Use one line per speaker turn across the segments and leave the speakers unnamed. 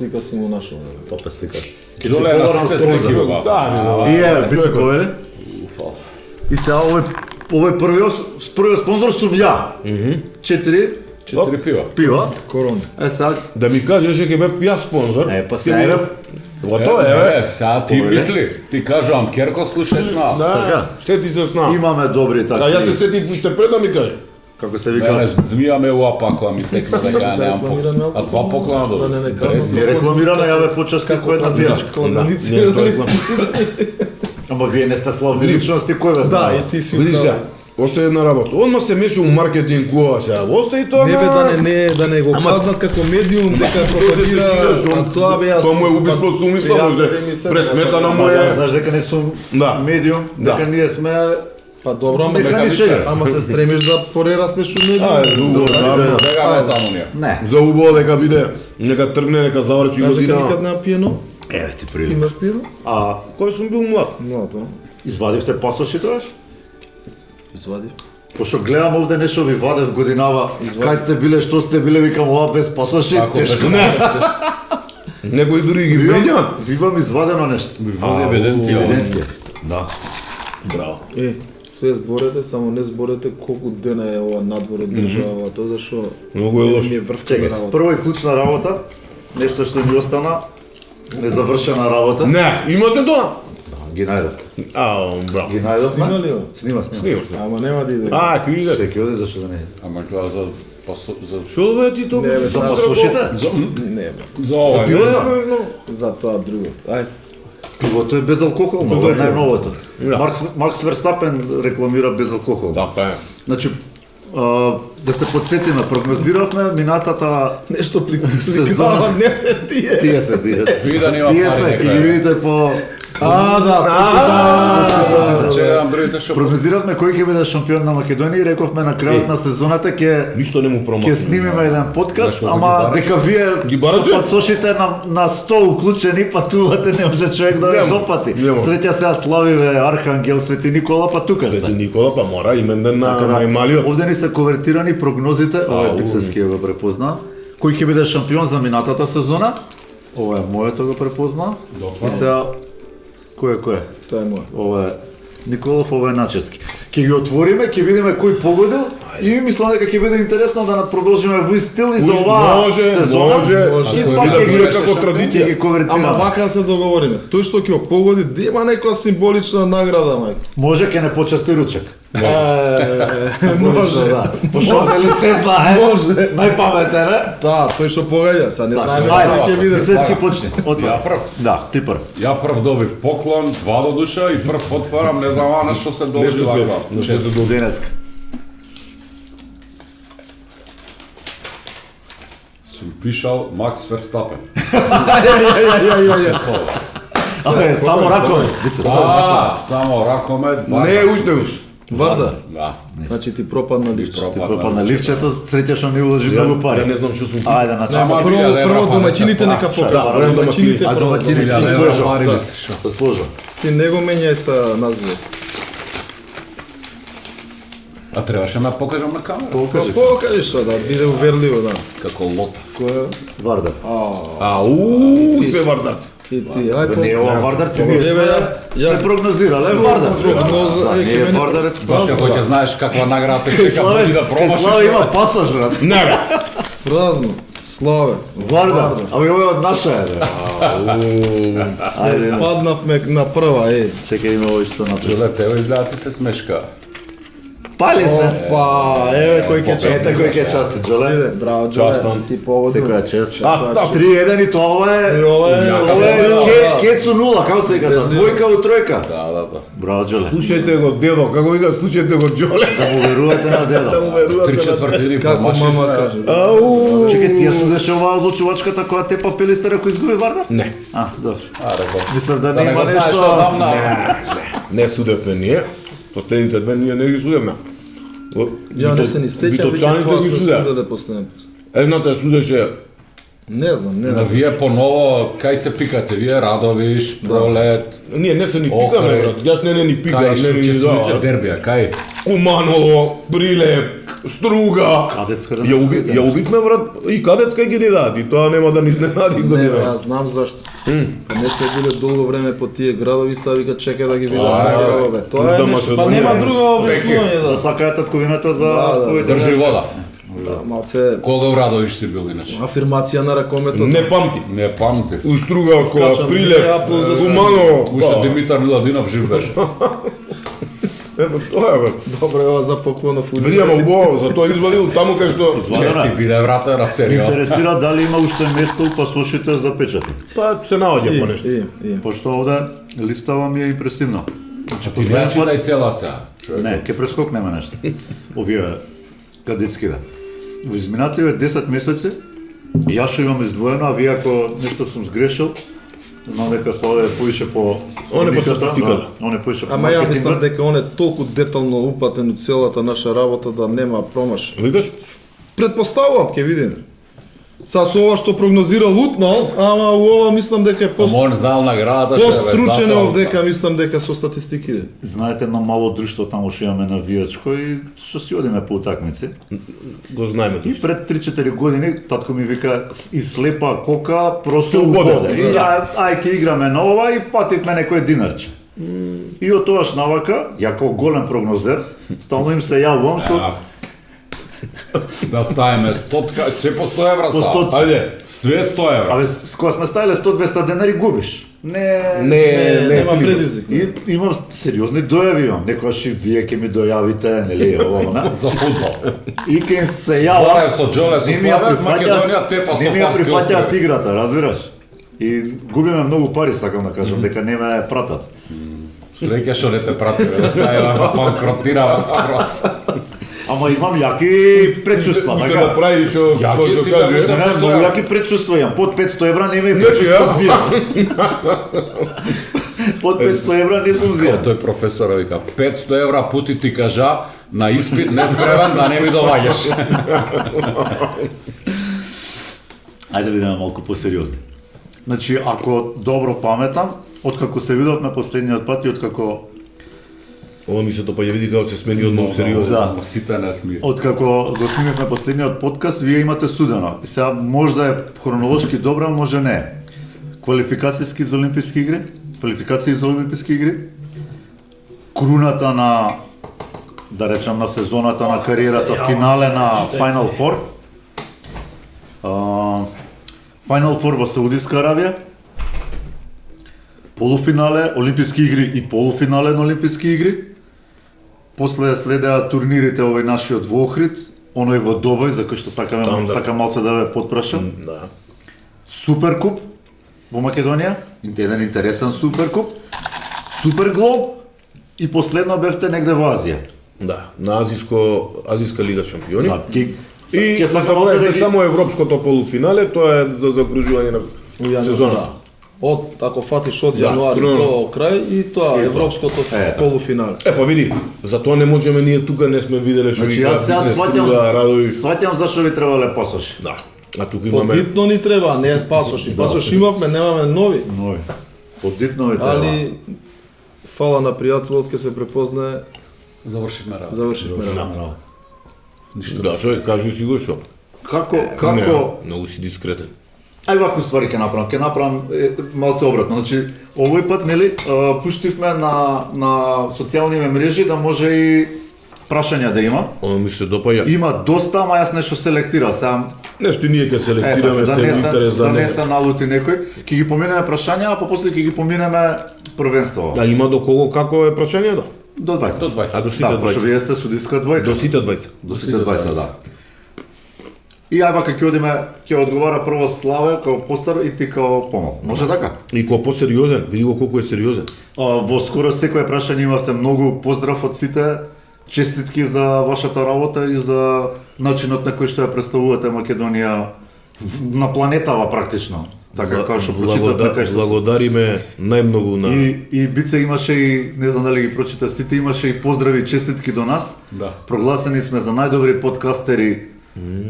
слика си му нашол.
Топа слика.
Джоле на сите слики во бафа.
И е, бицикл, е? И сега овој првиот спонзор сум ја. 4 пива.
Корона.
Сега...
Да ми кажеш ќе бе ја спонзор.
Па сега
Готово е,
Сега ти мисли, ти кажувам, Керко слушај сна.
Да, сети се сна.
имаме добри такви.
А јас се сетив уште пред да ми кажеш.
Како се
Мене
вика?
змија ме уапакува ми текст да ја немам поклон. А два поклона до
Не рекламираме, ја бе почести кој една пијачка.
Кладеници.
Ама вие не сте славни личности, кој ве
Да,
знае?
и си си.
Видиш сега, още една работа. Одма се меша у маркетинг кога сега. Остави тоа.
Не бе да не го казнат како медиум, дека пропагира, а тоа бе јас.
Тоа му е убиство со умисла, може пресметана му е.
Знаеш дека не сум
Да.
медиум, дека ние сме...
Па добро,
Механичар.
ама се стремиш да порераснеш у медиум.
Дуго, да.
Сега не таму ние.
Не.
За убаво дека биде, нека тргне, дека заврчи
Знаеш дека
година.
никад нема пиено?
Еве ти прилика.
Имаш пиено?
А
Кој сум бил млад?
Млато.
извадивте пасоши тоаш?
Извади.
Пошто гледам овде нешто ви вадев годинава. Кај сте биле, што сте биле, викам ова без пасоши,
Ако
тешко.
беше
Некои дури ги менјат.
Вивам извадено нешто.
води евиденција.
Евиденција. Да. Браво.
Све зборете, само не зборете колку дена е ова надвор од држава, тоа зашо
Многу е лошо.
ми е врвка
Чекај,
работа.
прво и клучна работа, нешто што ми остана, незавршена работа.
Не, имате тоа?
Ги најдов.
Браво.
Ги најдов.
Снима ли, бе?
Снима.
Снимаш.
Ама нема да иде.
Ќе иде.
Секи оди, зашто да не иде.
Ама тоа за
Шо бе ти тоа?
Не, бе,
За
за
пасошите?
Не, бе,
за ова.
за тоа другото. Ајде.
Пивото е безалкохолно, ова е најновото.
Да.
Макс Верстапен рекламира безалкохолно.
Да, па.
Значи, да се подсетиме, прогнозиравме минатата
Нешто
сезона.
пликава, не се тие.
Тие се.
Ви да нема
Тие
пари
се,
на
ќе ги
крај.
видите по...
Чекам бројте што
Прогнозиравме кој ќе биде шампион на Македонија и рековме на крајот на сезоната ќе
Ништо не му промаши.
снимиме еден подкаст,
Знаеш колку
ама
ги бараш?
дека вие
Ги бараш,
со пасошите на 100 уклучени патувате, не може човек да ве
Нема.
допати.
Нема.
Среќа сега славиве Архангел, Свети Никола, па тука
Свети
сте.
Никола, па мора имен ден на
Така да,
најмалиот.
овде ни се конвертирани прогнозите, ова е Бицевски го препозна. Кој ќе биде шампион за минатата сезона? Ова е моето го препозна. И сега кој е?
Тоа е моја.
Ова е Николов, ова е Начевски. Ќе ги отвориме, ќе видиме кој погодил и мислам дека ќе биде интересно да продолжиме во стил и за оваа
Може,
сезона.
може.
И
Ако
пак
биде
ќе
биде
ги
како
ќе
традиција.
ги конвертираме.
Ама вака се договориме. Тој што ќе го погоди, да има некоја символична награда, мајка.
Може ќе не почести ручек.
Може.
Да. Пошто вели се знае.
Може.
Најпаметен е.
Да, тој што погаѓа, са не знаеме
Ајде,
како ќе биде.
Бицевски почни. Отвори.
Ја прв.
Да, ти прв.
Ја прв добив поклон, 2 до душа и прв отварам, не знам ана што се должи
Нешто се-
вака.
нешто се должи.
Денеска.
Сум пишал Макс Верстапен.
Абе, само ракови. Бице, само ракови.
Само ракомет,
Не, уште уш.
Варда.
Да.
Значи ти пропадна лифче.
Па на ливчето, среќа што не уложи многу
Ја
пари.
не знам што сум.
Ајде, значи.
Ама
Прво,
билја евра,
прво
па не
домаќините
се
нека
плаќа.
покажат. Домаќините
А
прво.
домаќините
Билја
се
евра,
сложа.
пари
Да.
ли се, шо?
Се сложа.
Ти не го менјај са називот.
А требаше ме покажам на камера.
Покажи што да биде уверливо, да.
Како лота.
Која?
Вардар.
Се вардарци.
И ти, ај
Не, ова Вардарци ние
Еве,
сме прогнозирале Вардар.
Прогноза,
Да,
е,
не е
ќе мене-
Вардарец.
Баш како ќе знаеш каква награда те чека
Славе,
преди да
Славе
промашиш.
има пасаж, брат.
Не,
Празно. Славе.
Вардар. Ами ова е од наша е, бе. Ајде,
Паднавме на прва,
чекај има овој што напише.
Джоле, тебе изгледа ти се смешка.
Пали сте.
Опа, еве кој ќе
Ете кој ќе части, Джоле.
Браво,
Частам.
Джоле, си поводил.
Секоја чест.
да.
3-1 и тоа ова е...
Ова е,
Ова е кецу нула, како се кажа, двојка у тројка.
Да.
Браво, Джоле.
Слушајте го дедо, како вика, слушајте го Джоле.
Да му верувате на дедо.
3/4
Како мама каже.
Чекај, ти ја судеше оваа одлучувачката која те Пелистер ако изгуби Вардар?
Не,
А, добро.
Аре, го.
Мислам да
Да
не
не
има
го знаеш
нешто...
одамна.
не судевме ние. Последните две ние не ги судевме.
Ја не се ни сеќам, веќе
Битолчаните
тоа
ги
сме
судеа.
судаде последен пат.
Едната судеше
Не знам, не
На
знам.
вие поново, кај се пикате? Вие Радовиш, Пролет,
Ние не се ни
Охрид.
пикаме, брат. Јас не ни пика,
кај
не
што
ни
ќе судите
да.
дербија, кај?
Куманово, Прилеп, Струга.
Кадетска да
Ја убитме брат и кадетска ги ни дадат и тоа нема да ни изненади
Не,
година.
јас знам зашто. Па не сте биле долго време по тие градови, са вика чека да ги видам. Тоа
Турда
е нешто, па
Македонија
нема
е.
друго објаснување
За
да.
сакаја татковината за
Да,
овој
Држи вода.
Да, малце
Кога у Радовиш си бил иначе?
афирмација на ракометот.
Не памти.
Не памтив.
У Струга ко
Скачам,
Прилеп,
Апол за
Куманово.
Уште Димитар Миладинов жив беше.
Ето тоа е бе.
Добро е ова за поклонов
Види, ама убаво, за тоа извадил таму кај што...
Извадена.
Ти биде врата на серија.
Интересира дали има уште место у пасошите за печати.
Па се наоѓа по нешто.
Пошто овде листава ми е импресивна. Значи,
Ти не читай цела сега.
Не, ќе прескокнеме нешто. Овие кадетскиве. Во изминативе 10 месеци, јас што имам издвоено, а вие ако нешто сум сгрешил, знам дека Славе поише по
Он е по
хрониката,
статистиката.
да, он е поише по
Ама ја мислам
маркетингот.
дека он е толку детално упатен у целата наша работа да нема промаш.
Викаш?
Предпоставувам, ќе видиме. Са со ова што прогнозира лутнал, ама у ова мислам дека е
Ама он знал наградата
постручен овдека, мислам дека со статистики.
Знаете едно мало друштво таму што имаме на Вијачко и што си одиме по утакмици.
Го знаеме
И
тоа.
пред 3-4 години татко ми вика и слепа кока просто
Убоде.
убоде. И ај ќе играме на ова и пативме некој динарче. И од тоаш навака, ја како голем прогнозер, стално им се јавувам со
Да ставиме стотка, све по 100 евра
По
става.
100.
Ајде.
Све 100 евра.
Абе, с кога сме ставиле 100-200 денари губиш. Не,
нема
филм.
предизвик.
И имам сериозни дојави имам. Некојаш и вие ќе ми дојавите, нели, ова, она.
За фудбал.
И ќе им се јавам.
Баре со Джоле, со
Не ми ја
Славе, Македонија, те па со
не ми ја
Фарски
прифаќаат
острови.
играта, разбираш? И губиме многу пари, сакам да кажам, дека не ме пратат.
Среќа што не те прати, бе, сега банкротирава скрос.
Ама имам јаки предчувства,
Вика да
така?
прави што
Јаки
кој
си
што
да
каже.
го
Не, многу јаки предчувства имам. Под 500 евра не ме
Значи,
предчувства
јас-
зија. Под 500 евра не сум зија.
Тој професор вика 500 евра пути ти кажа на испит не спремен да не ми доваѓаш.
Ајде да бидеме малку посериозни. Значи, ако добро паметам, откако се видовме последниот пат и откако
Ова ми се допаѓа, види како се смени од многу сериозно.
Да.
Сите не смир.
Откако го снимавме последниот подкаст, вие имате судено. И сега можда е хронолошки добра, може не. Квалификацијски за Олимписки игри, квалификации за Олимписки игри, круната на, да речам, на сезоната, на кариерата, финале на Final Four. Final Four во Саудиска Аравија, полуфинале Олимписки игри и полуфинале на Олимписки игри. После следеа турнирите овој нашиот во Охрид, оној во Добој, за кој што сакаме,
Там, да.
сакам малце да ве потпрашам.
Да.
Суперкуп во Македонија, еден интересен суперкуп, Суперглоб и последно бевте негде во Азија.
Да, на Азиска лига шампиони.
Да,
И
ќе
не
сакам малце да
забравяйте
ги
само европското полуфинале, тоа е за закружување на сезоната.
Од ако фатиш од
Да,
јануари
примерно.
до крај и тоа европското
Е, да.
полуфинале.
Е, па види, затоа не можеме ние тука не сме виделе што
Значи
вика
јас сега
Фитнес
сваќам,
Струга, Радови.
сваќам зашо ви требале пасоши.
Да. А тука имаме
Подитно ни треба, не пасоши. Пасоши имавме, немаме нови.
Нови. Подитно ви треба.
Али фала на пријателот ќе се препознае,
Завршивме работа.
завршивме работа.
Да, што кажи си го што.
Како
Не, многу си дискретен.
Ај вако ствари ќе направам. Ќе направам малце обратно. Значи, овој пат нели пуштивме на социјалните мрежи да може и прашања да има.
Оно ми се допаѓа.
Има доста, ама јас нешто селектирав. Сега
Нешто ние ќе селектираме
да
се
не
интерес
се
да
да
не.
не се налути некој. Ќе ги поминеме прашања, а после ќе ги поминеме првенство.
Да има до кого како е прашањето?
До 20.
До 20.
А до сите
Да, пошто
20.
вие сте судиска двојка.
До сите 20.
До сите 20, да. И ај вака ќе одиме, ќе одговара прво Славе како постар и ти како помал. Може така?
И кој посериозен, види го колку е сериозен.
Во скоро секое прашање имавте многу поздрав од сите, честитки за вашата работа и за начинот на кој што ја представувате Македонија на планетава практично. Така како што прочитавме кај што се.
Благодариме најмногу на
И Бице имаше и, не знам дали ги прочита сите, имаше и поздрави и честитки до нас.
Да.
Прогласени сме за најдобри подкастери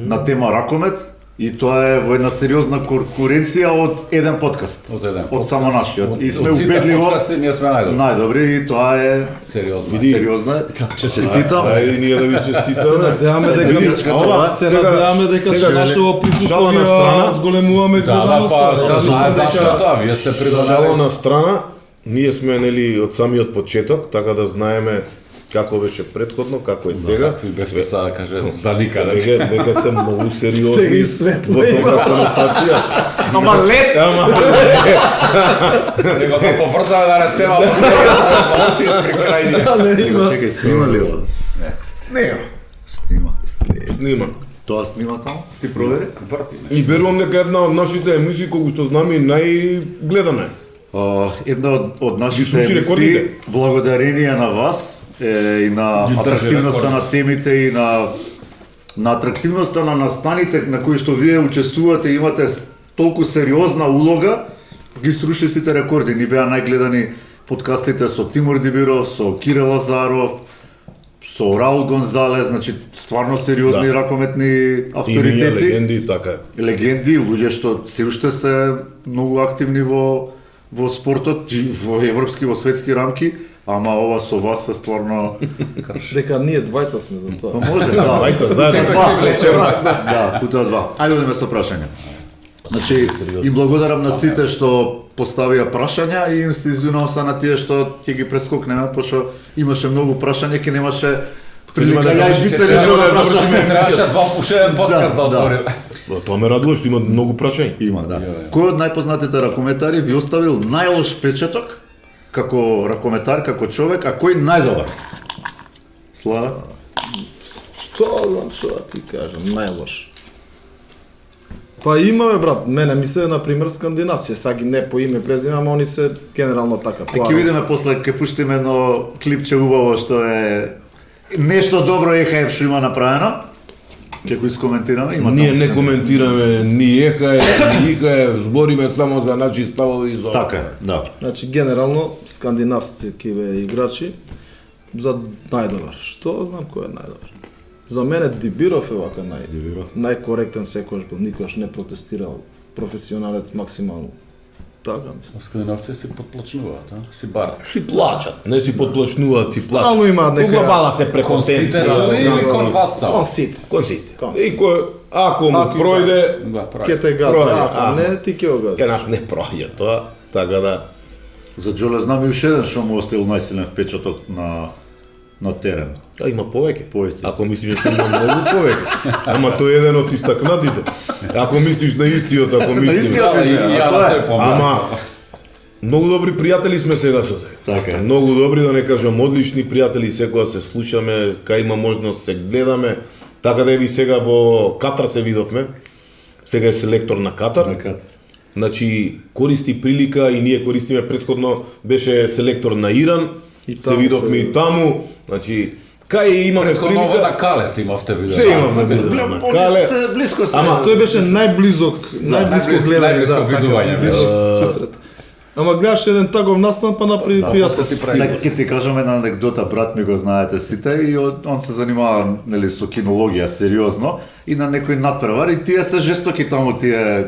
на тема ракомет И тоа е во една сериозна конкуренција од еден подкаст. Од само нашиот. И сме убедливо
подкасти ние сме најдобри.
најдобри и тоа е
Сериозно.
сериозно. Честитам.
Ај ние да ви честитаме.
Надеваме дека
Ова,
се надеваме дека со нашето
шала на страна.
присуствие зголемуваме
Да,
гледаноста.
се знае зашто е тоа, вие сте
Шала
придонали.
на страна, ние сме нели од самиот почеток, така да знаеме како беше претходно, како е сега.
Какви бевте сега да каже за никаде.
Веќе сте многу
Сега
сериозни
и светло
во
има.
добра конотација.
Ама лет!
Него да побрзаме да растема, ти при крај.
Има.
Чекај, снима ли ова?
Не,
Снима.
снима.
Тоа снима таму? Ти провери?
Врти,
И верувам дека една од нашите емисии кои што знаме најгледана е.
Една од
Ги
нашите
слуши
емисии,
рекордите.
благодарение на вас и на
Ги држи
атрактивноста
рекорд.
на темите и на атрактивноста на настаните на кои што вие учествувате и имате толку сериозна улога, ги сруши сите рекорди. Ни беа најгледани подкастите со Тимур Дибиров, со Кирил Лазаров, со Раул Гонзалес, значи стварно сериозни
Да.
ракометни
Имиња,
авторитети.
легенди, така е.
Легенди, луѓе што се уште се многу активни во спортот, и во европски, во светски рамки, ама ова со вас е стварно...
Дека ние двајца сме за
Па
тоа.
може, да.
Мајца заедно.
Да, путува два. Ајде одиме со прашања. Значи, им благодарам на сите што поставија прашања и им се извинувам са на тие што ќе ги прескокнеме, пошто имаше многу прашања, ќе немаше прилика
да
ја и
завршите,
бице нешто да прашаме.
Требаше два пушен подкаст да
Да, да.
отворим.
Тоа ме радува што има многу прашања.
Има, да. Кој од најпознатите ракометари ви оставил најлош печаток како ракометар, како човек, а кој најдобар? Слава?
Што знам што да ти кажам, најлош. Па имаме брат, мене ми се на пример скандинавци, сега ги не по име презиме, ама они се генерално така.
Ќе видиме после, ќе пуштиме едно клипче убаво што е нешто добро ЕХФ што има направено. Ќе го искоментираме, има
Ние
таму
не
снемено.
коментираме ни ЕХА, ни ИХА, збориме само за наши ставови за...
Така е, да.
Значи генерално скандинавци киве играчи за најдобар. Што знам кој е најдобар? За мене Дибиров е вака
Дибиров.
најкоректен секојаш бил, никош не протестирал, професионалец максимално. Така мислам.
Скандинавци си подплачнуваат, а? Си барат.
Си плачат, не си подплачнуваат, си плачат.
Стално имаат нека-
Углобала се препотентни.
Констите са ли или кон вас само?
Он сите.
Консите.
Кон.
И кој, ако му
Ако
пројде,
Да, прави.
Ке те газа,
Пројде,
ако не, ти ке го газа.
ке нас не пројде тоа, така да...
За Джоле знам и уште еден што му оставил најсилен впечаток на терен.
А има повеќе.
Повеќе.
Ако мислиш дека има многу повеќе. Ама тој е еден од истакнатите. Ако мислиш на истиот, ако мислиш...
истиот.
Да, и ја на тој помислам.
Ама многу добри пријатели сме сега со тебе.
Така е.
Многу добри, да не кажам одлични пријатели, секоја се слушаме, кај има можност се гледаме. Така да еви сега во Катар се видовме. Сега е селектор на Катар.
Така.
Значи користи прилика и ние користиме претходно беше селектор на Иран.
И
Се
таму
видовме
се-
и таму. Значи кај имаме
Претходно во
прилика.
на Калес имавте видео.
Се имаме видео на Кале.
Се близко се.
Ама
Тој беше најблизок
најблизко
гледање,
видување,
така, близок сусрет. Ама гледаш еден таков настан, па направи пријател си прави.
Сега ќе ти кажам една анекдота, брат ми го знаете сите и он се занимава нели со кинологија сериозно и на некој надпревар и тие се жестоки таму тие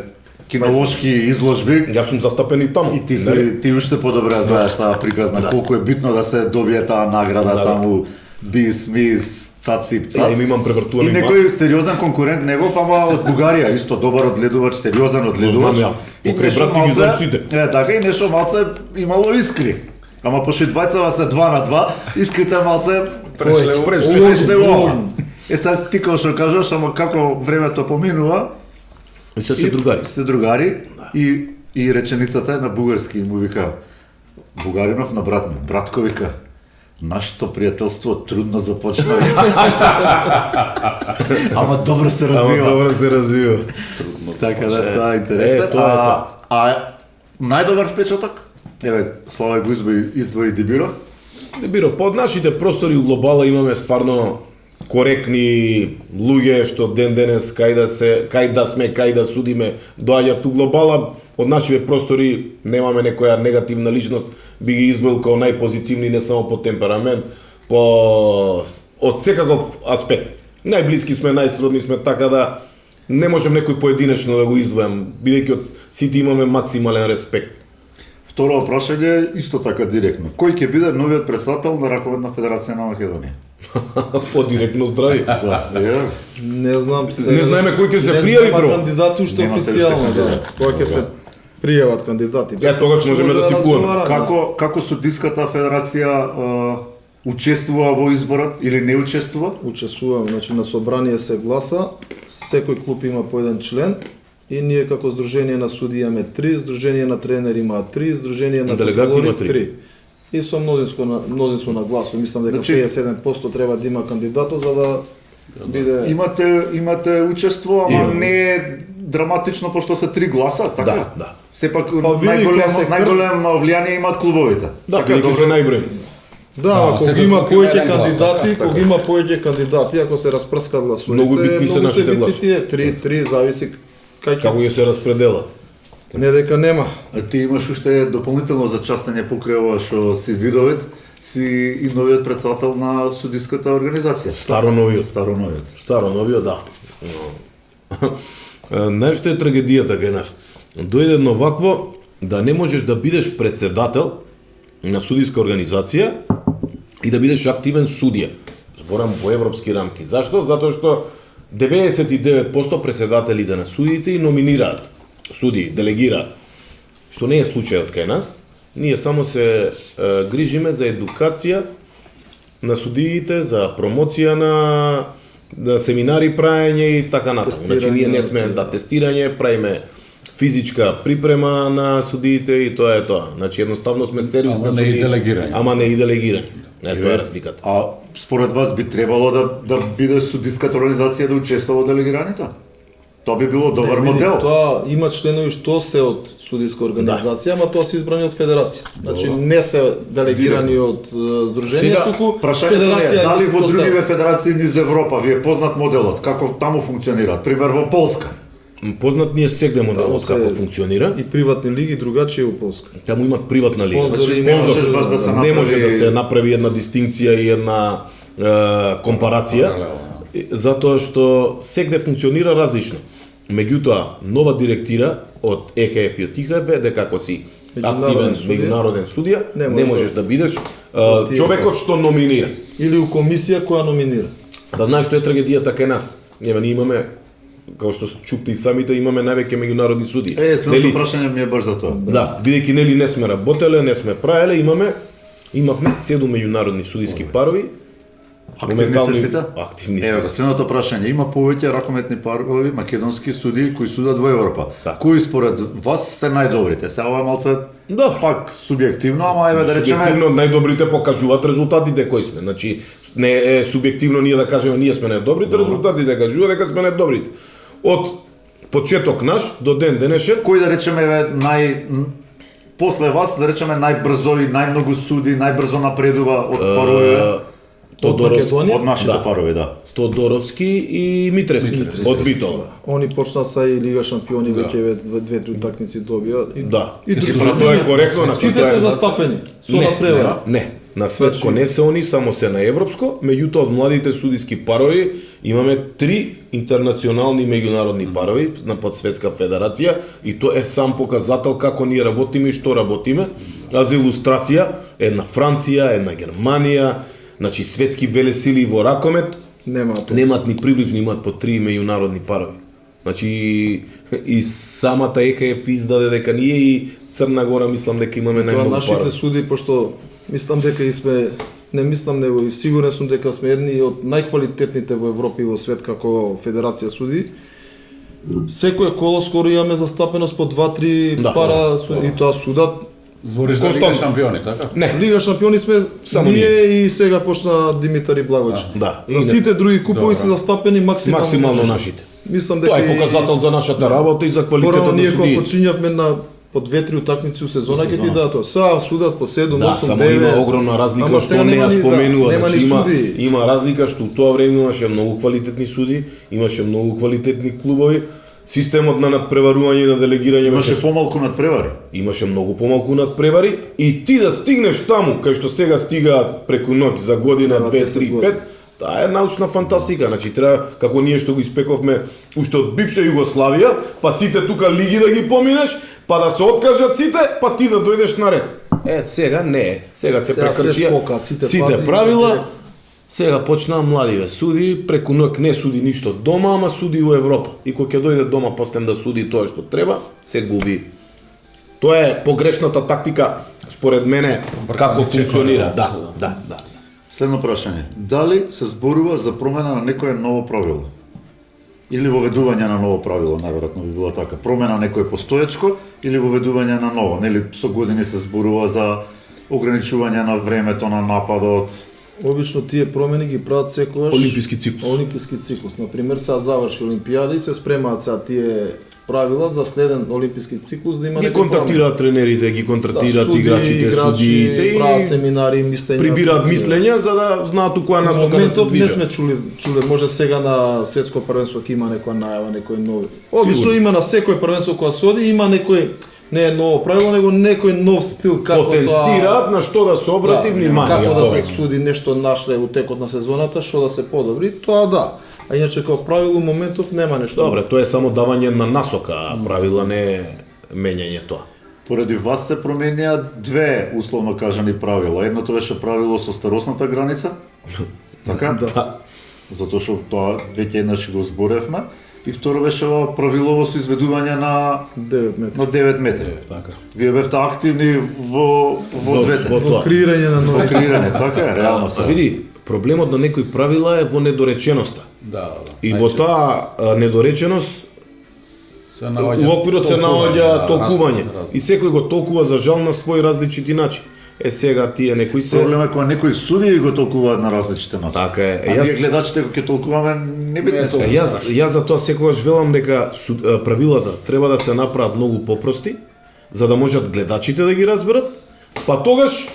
кинолошки изложби.
Јас сум застапен и таму.
И
Нели?
ти уште подобре знаеш таа приказна, колку е битно да се добие таа награда таму, бис, мис, цаци,
Ја им имам
И
превртувани
некој сериозен конкурент негов, ама од Бугарија, исто добар одледувач, сериозен одледувач.
знам ја. Покрај
нешто
брат ти ги знам сите.
Така и нешто малце имало искри. Ама пошто и двајцава се 2 на 2, искрите малце прешлеува. Сега ти како што кажаш, ама како времето поминува,
И се се другари.
се другари и реченицата е на бугарски му вика Бугаринов на брат ми, братко вика, нашето пријателство трудно започна. Ама добро се
Ама
развива.
добро се развива.
Така да, тоа е интересно.
тоа е тоа.
А најдобар впечаток? Еве, Слава го издвои Дибиров.
Дебиров, под нашите простори у глобала имаме стварно коректни луѓе што ден денес кај да сме, кај да судиме, доаѓаат у глобала. Од нашите простори немаме некоја негативна личност, би ги извоил као најпозитивни не само по темперамент, од секаков аспект. Најблиски сме, најсродни сме, така да Не можам некој поединечно да го издвојам, бидејќи од сите имаме максимален респект.
Второ прашање исто така директно. Кој ќе биде новиот председател на Раковедна федерација на Македонија?
Фо директно здрави.
Да, е.
Не знам се.
Не знаеме кој ќе се пријави, бро.
Нема кандидати уште
Нема се
официјално,
уште
да. Кој ќе се пријават кандидатите.
Тогаш можеме да типуваме.
Како судиската федерација учествува во изборот или не учествува?
Учествувам, значи на собрание се гласа, секој клуб има по еден член и ние како Сдружение на суди имаме 3, Сдружение на тренери има 3, Сдружение на
Делегати има
контролори 3. И со мнозинство на гласови, мислам дека
Значи,
57% треба да има кандидатот за да биде...
Имате учество, ама не е драматично пошто се 3 гласа, така?
Да.
Сепак
види, кога се
најголем влијание имаат клубовите.
Да,
Така,
бидејќи се најбројни.
Да, кога
секој
има
клуб има
повеќе
еден глас,
кандидати,
така.
кога има повеќе кандидати, ако се распрскат гласовите,
Многу битни се нашите
битни
гласови.
тие, 3, зависи кај
Како ќе се распредела.
Не дека нема.
А ти имаш уште дополнително зачастење покрај ова што си видовет, си и новиот председател на судиската организација.
Старо новиот. Старо новиот, да. Знаеш што е трагедијата кај нас? Дојде едно вакво да не можеш да бидеш председател на судиска организација и да бидеш активен судија. Зборам по европски рамки. Зашто? Затоа што 99% председателите на судиите и номинираат суди, делегираат. Што не е случајот кај нас. Ние само се грижиме за едукација на судиите, за промоција на семинари праење и така натаму. Значи ние не сме да тестирање, правиме физичка припрема на судиите и тоа е тоа. Значи едноставно сме сервис
Ама
на
не и
судиите.
делегирање.
Ама не и делегирање. Тоа е разликата.
А според вас би требало да биде судиската организација да учествува во делегирањето? Тоа би било добар модел.
Тоа има членови што се од судиска организација, ама тоа се избрани од федерација. Значи не се делегирани од здружение,
Сега,
туку
Прашањето е
федерација
дали во
ги
другиве
постави.
федерации низ Европа ви е познат моделот, како таму функционираат, пример во Полска.
Познат ни е сегде моделот
се-
како функционира.
И приватни лиги другачи во Полска.
Таму имат приватна лига.
Спонзори
Значи,
и
не можеш баш да се
Не може
направи-
да се направи една дистинкција и една компарација, затоа што сегде функционира различно. Меѓутоа, нова директира од ЕХФ и од ИХФ е дека ако си
Меѓународен
активен
судија,
меѓународен судија,
не
не
можеш
можеш
да-
да бидеш
тие
човекот што номинира.
Или у комисија која номинира.
Да знаеш што е трагедијата кај нас. Ние имаме, како што чувте и самите, имаме највеќе меѓународни судии.
Следното прашање ми е баш за тоа.
Да, бидејќи нели не сме работеле, не сме правеле, имавме 7 меѓународни судиски парови.
Активни се сите?
Активни
Ево,
се.
следното прашање, има повеќе ракометни парови македонски судии кои судат во Европа.
Да.
Кои според вас се најдобрите? Сега ова е малце
Да.
пак субјективно, ама еве да речеме
Субјективно најдобрите покажуваат резултатите кои сме. Значи не е субјективно ние да кажеме ние сме најдобрите, резултатите кажуваат дека сме најдобрите. Од почеток наш до ден денешен
кој да речеме еве после вас да речеме најбрзо и најмногу суди, најбрзо напредува од паровите
Тодоровски,
Македонија?
од нашите
да.
парови, да.
Тодоровски и Митревски од Битола.
Они почна са и Лига шампиони веќе 2-3 утакмици добија.
Да.
И туку
Тоа е коректно, значи
сите
тоа е-
се застапени со
Не,
напревара.
Не, на светско не се они, само се на европско, меѓутоа од младите судиски парови имаме 3 интернационални меѓународни парови на подсветска федерација и тоа е сам показател како ние работиме и што работиме. А за илустрација, една Франција, една Германија, значи светски велесили во ракомет
Нема тоа.
немаат ни приближно, имаат по 3 меѓународни парови. Значи и самата ЕХФ издаде дека ние и Црна Гора мислам дека имаме
Тоа
најмногу
нашите
парови.
суди, пошто мислам дека и сме, не мислам него и сигурен сум дека сме едни од најквалитетните во Европа и во свет како федерација суди. Секој коло скоро имаме застапеност по 2-3
Да.
пара и тоа судат.
Збориш за Лига
Константно.
шампиони, така?
Не,
Лига шампиони сме
Само
ние и сега почна Димитар и Благоч.
да.
За сите други купови се застапени максимално.
максимално нашите.
Мислам
Тоа
дека
е показател за нашата работа и за
Порано
квалитетот на
ние кога
судиите.
почињавме на по 2-3 утакмици у сезона ќе ти дадат тоа. Сега судат по 7, 8,
Да,
9.
само има огромна разлика
Ама
што
сега
не
нема
ја
ни- да,
споменува,
нема
значи
ни
има
суди.
има разлика што у тоа време имаше многу квалитетни суди, имаше многу квалитетни клубови, системот на надпреварување и на делегирање
Имаше
беше
помалку надпревари.
имаше многу помалку надпревари и ти да стигнеш таму кај што сега стигаат преку ноќ за година,
Треба
2,
10
3,
години.
5, Таа е научна фантастика, значи треба како ние што го испековме уште од бивша Југославија, па сите тука лиги да ги поминеш, па да се откажат сите, па ти да дојдеш наред. Сега не, сега се
Сега се
прекршија
скокаат сите пази,
правила. Сега почнаа младиве суди, преку ноќ не суди ништо дома, ама суди у Европа. И кога ќе дојде дома постем да суди тоа што треба, се губи. Тоа е погрешната тактика според мене како функционира. Да.
Следно прашање. Дали се зборува за промена на некое ново правило? Или воведување на ново правило, најверојатно би било така. Промена на некое постоечко или воведување на ново. Нели со години се зборува за ограничување на времето на нападот.
Обично тие промени ги прават секогаш
Олимписки циклус.
Олимписки циклус. Например, сега заврши Олимпијада и се спремаат сега тие правила за следен олимписки циклус да има
Ги
некои
контактираат тренерите, ги контактираат
суди,
играчите, судиите и
прават семинари, мислења.
прибираат мислења за да знаат у која
На
насока да се
моментов не
движат.
сме чуле, може сега на светско првенство ќе има некоја најава, некој нови. Обично
Сигурно.
има на секој првенство кога се оди, има некој не е ново правило, него некој нов стил како
Потенцираат на што да се обрати внимание.
Како да се
повеќе.
суди нешто нашле у текот на сезоната, што да се подобри, тоа да. А иначе како правило моментов нема нешто.
Добре, тоа е само давање на насока, а правила не е менјање тоа.
Поради вас се променија две условно кажани правила. Едното беше правило со старосната граница. Така?
Да.
Затоа што тоа веќе еднаш го зборевме. И второ беше ова правилово со изведување на
9 метри.
на 9 метри.
Така.
Вие бевте активни во двете.
во
Во
тоа.
креирање на нови.
Креирање, така е, реално се.
Види, проблемот на некои правила е во недореченоста.
Да.
И во таа недореченост
се
у оквирот се наоѓа толкување.
разни.
И секој го толкува за жал на свој различити начин. Сега тие некои се
Проблем е кога некои суди го толкуваат на различите начини.
Така е.
А ние гледачите кога ќе толкуваме не би не се.
Јас за тоа секогаш велам дека правилата треба да се направат многу попрости, за да можат гледачите да ги разберат, па тогаш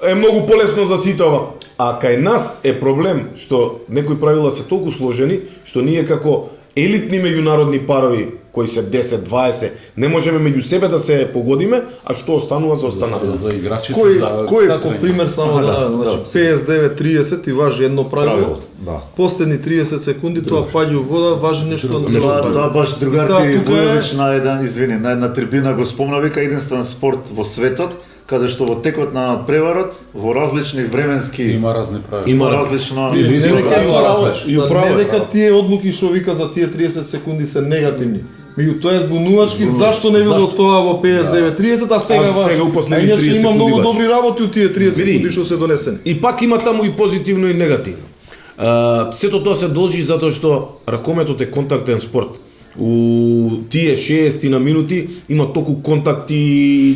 е многу полесно за сите ова. А кај нас е проблем што некои правила се толку сложени, што ние како елитни меѓународни парови кои се 10-20, не можеме меѓу себе да се погодиме, а што останува за останатите.
За играчите.
Кој
Како пример само да наведам, значи 59-30 и важи едно правило.
Да.
Последни 30 секунди тоа паѓа у вода, важи нешто
Тоа баш другар
Сега
ти
тука е-
Војович на еден, извини, на една трибина го спомна, вика единствен спорт во светот каде што во текот на преварот во различни временски
Има разни правила.
има различна
Не
Или
дека
правила различни.
не дека тие одлуки што вика за тие 30 секунди се негативни. Меѓу тоа е збунувачки, зашто не било тоа во 59-30, а сега
А
важи.
сега у последни
иначе
30
има многу
секунди важи.
добри работи у тие 30
Види.
секунди што се донесени.
И пак има таму и позитивно и негативно. Сето тоа се должи затоа што ракометот е контактен спорт. У тие 60 на минути има толку контакти,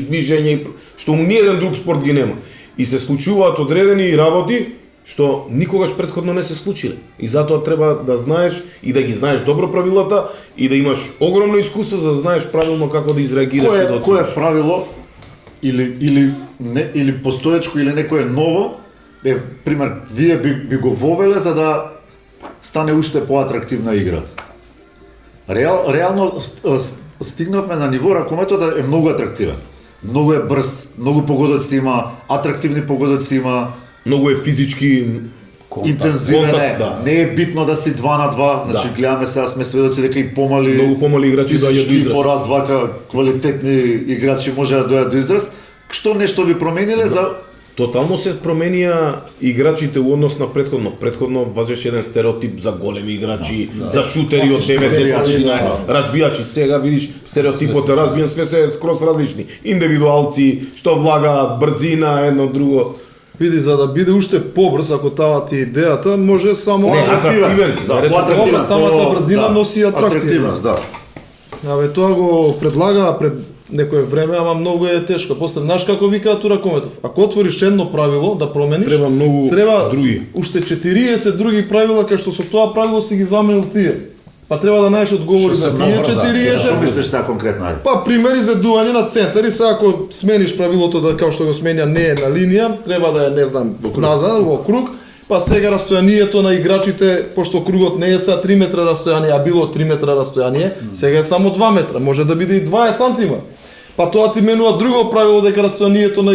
движење, што у ниеден друг спорт ги нема. И се случуваат одредени работи што никогаш претходно не се случиле. И затоа треба да знаеш и да ги знаеш добро правилата и да имаш огромно искуство за да знаеш правилно како да изреагираш и да
Кое
оцениш.
правило или постоечко или некое ново пример вие би го вовеле за да стане уште поатрактивна играта. Реално стигнавме на ниво ракометот да е многу атрактивен. Многу е брз, многу погодоци има, атрактивни погодоци има,
Многу е физички
интензивен е,
контакт, да.
не е битно да си 2 на 2, значи гледаме сега сме сведоци дека и помали
Многу помали играчи доаѓаат до
физички
израз.
поразвака квалитетни играчи може да дојдат до израз. Што нешто би промениле за
Тотално се променија играчите у однос на претходно. Претходно важеше еден стереотип за големи играчи, за шутери од 9-10-11 разбијачи. Сега видиш стереотипот е разбиен, све се скроз различни. Индивидуалци, што влагаат брзина, едно друго.
Види, за да биде уште побрз, ако таа ти е идејата, може само
Не, атрактивен,
да,
речем,
поатрактивен,
добро, самата брзина носи атракција.
атрактивност, да.
Абе, тоа го предлагаа пред некое време, ама многу е тешко. После, знаеш како викаат у ракометов? Ако отвориш едно правило да промениш,
Треба многу други.
уште 40 други правила, кај што со тоа правило си ги заменил тие. Па треба да најдеш одговори
Што
за
се
тие
наврза.
40.
Што мислиш сега конкретно? Ајде.
Па пример изведување на центар и сега ако смениш правилото да како што го сменја не е на линија, треба да е не знам назад во круг, па сега растојанието на играчите, пошто кругот не е са 3 метра растојание, а било 3 метра растојание, сега е само 2 метра, може да биде и 20 сантима. Па тоа ти менува друго правило дека растојанието на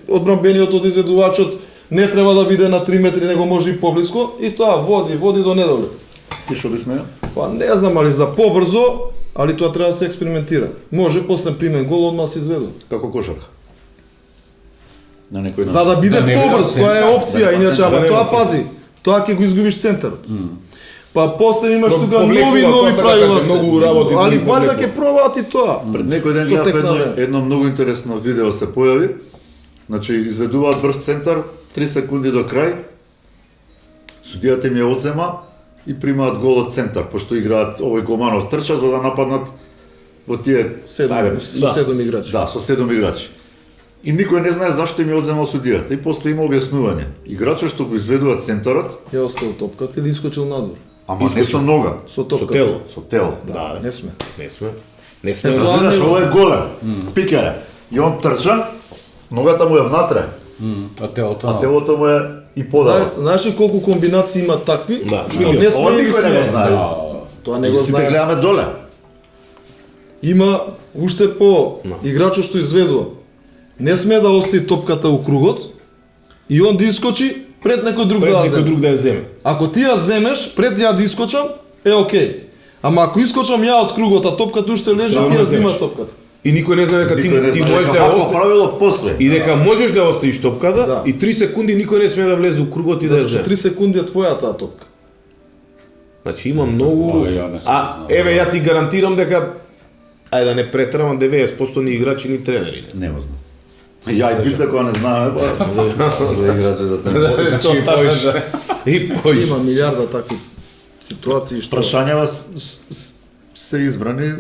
одбранбениот од изведувачот не треба да биде на 3 метри, него може и поблиско, и тоа води до недолет.
И што би смеа?
Па не знам, али за побрзо, али тоа треба да се експериментира. Може после примен гол одма се изведу.
Како кошарка. На некој
За да биде
Да не
побрз,
биде
тоа е
центар.
опција,
Да,
иначе,
да
ама
нема
тоа
центар.
пази. Тоа ќе го изгубиш центарот. Па после имаш тука
Повлекува,
нови
тоа сака
правила.
дека многу работи,
Али
други
ваljda
повлекува.
ќе пробаат и тоа.
Пред некој ден
Со
гледав
тек на време.
едно многу интересно видео се појави. Значи, изведуваат брз центар, 3 секунди до крај. Судијата им ја одзема и примаат гол од центар, пошто играат овој голманов трча за да нападнат во тие
Со
ајде,
7 играчи.
Да, со 7 играчи. И никој не знае зашто им ја одземал судијата. И после има објаснување. Играчот што го изведува центарот,
Ја оставил топката или искочил надвор.
ама не со нога,
Со топката.
Со тело.
со тело.
Да,
Не сме.
Не сме. Не сме.
Тоа
Разбираш,
не-
ова е голем, пикере. И он трча, ногата му е внатре,
А телото,
а телото му е и подава.
Знаеш ли колку комбинации има такви?
Да,
што
милион.
не сме
Ова
или
никој не го
сме?
знае.
Тоа не
И
го
сите
знае.
гледаме доле.
Има уште по играчот што изведува. Не сме да остави топката у кругот и он да искочи пред некој друг
Пред
да ја
некој
земе.
друг да ја земе.
Ако ти ја земеш, пред ја да искочам, е окей. Ама ако искочам ја од кругот, а топката уште лежи,
Само
ти ја
ја земеш.
зима топката.
И никој не знае дека ти
Никој не
ти
знае
можеш да
дека
ја
вакво
оставиш.
правило постои.
И дека можеш да ја оставиш топката
Да.
и 3 секунди никој не смее да влезе у кругот и да ја
Затоа што
земе.
3 секунди е твоја таа топка.
Значи има многу
ја не сум знал.
еве ја ти гарантирам дека ајде да не претерам, 90% ни играчи ни тренери.
Не го знам. Ја и бица која не знаеме, па за играчи за тренер.
Значи и поише. И поише.
Има милиарда такви ситуации што
Прашањава се избрани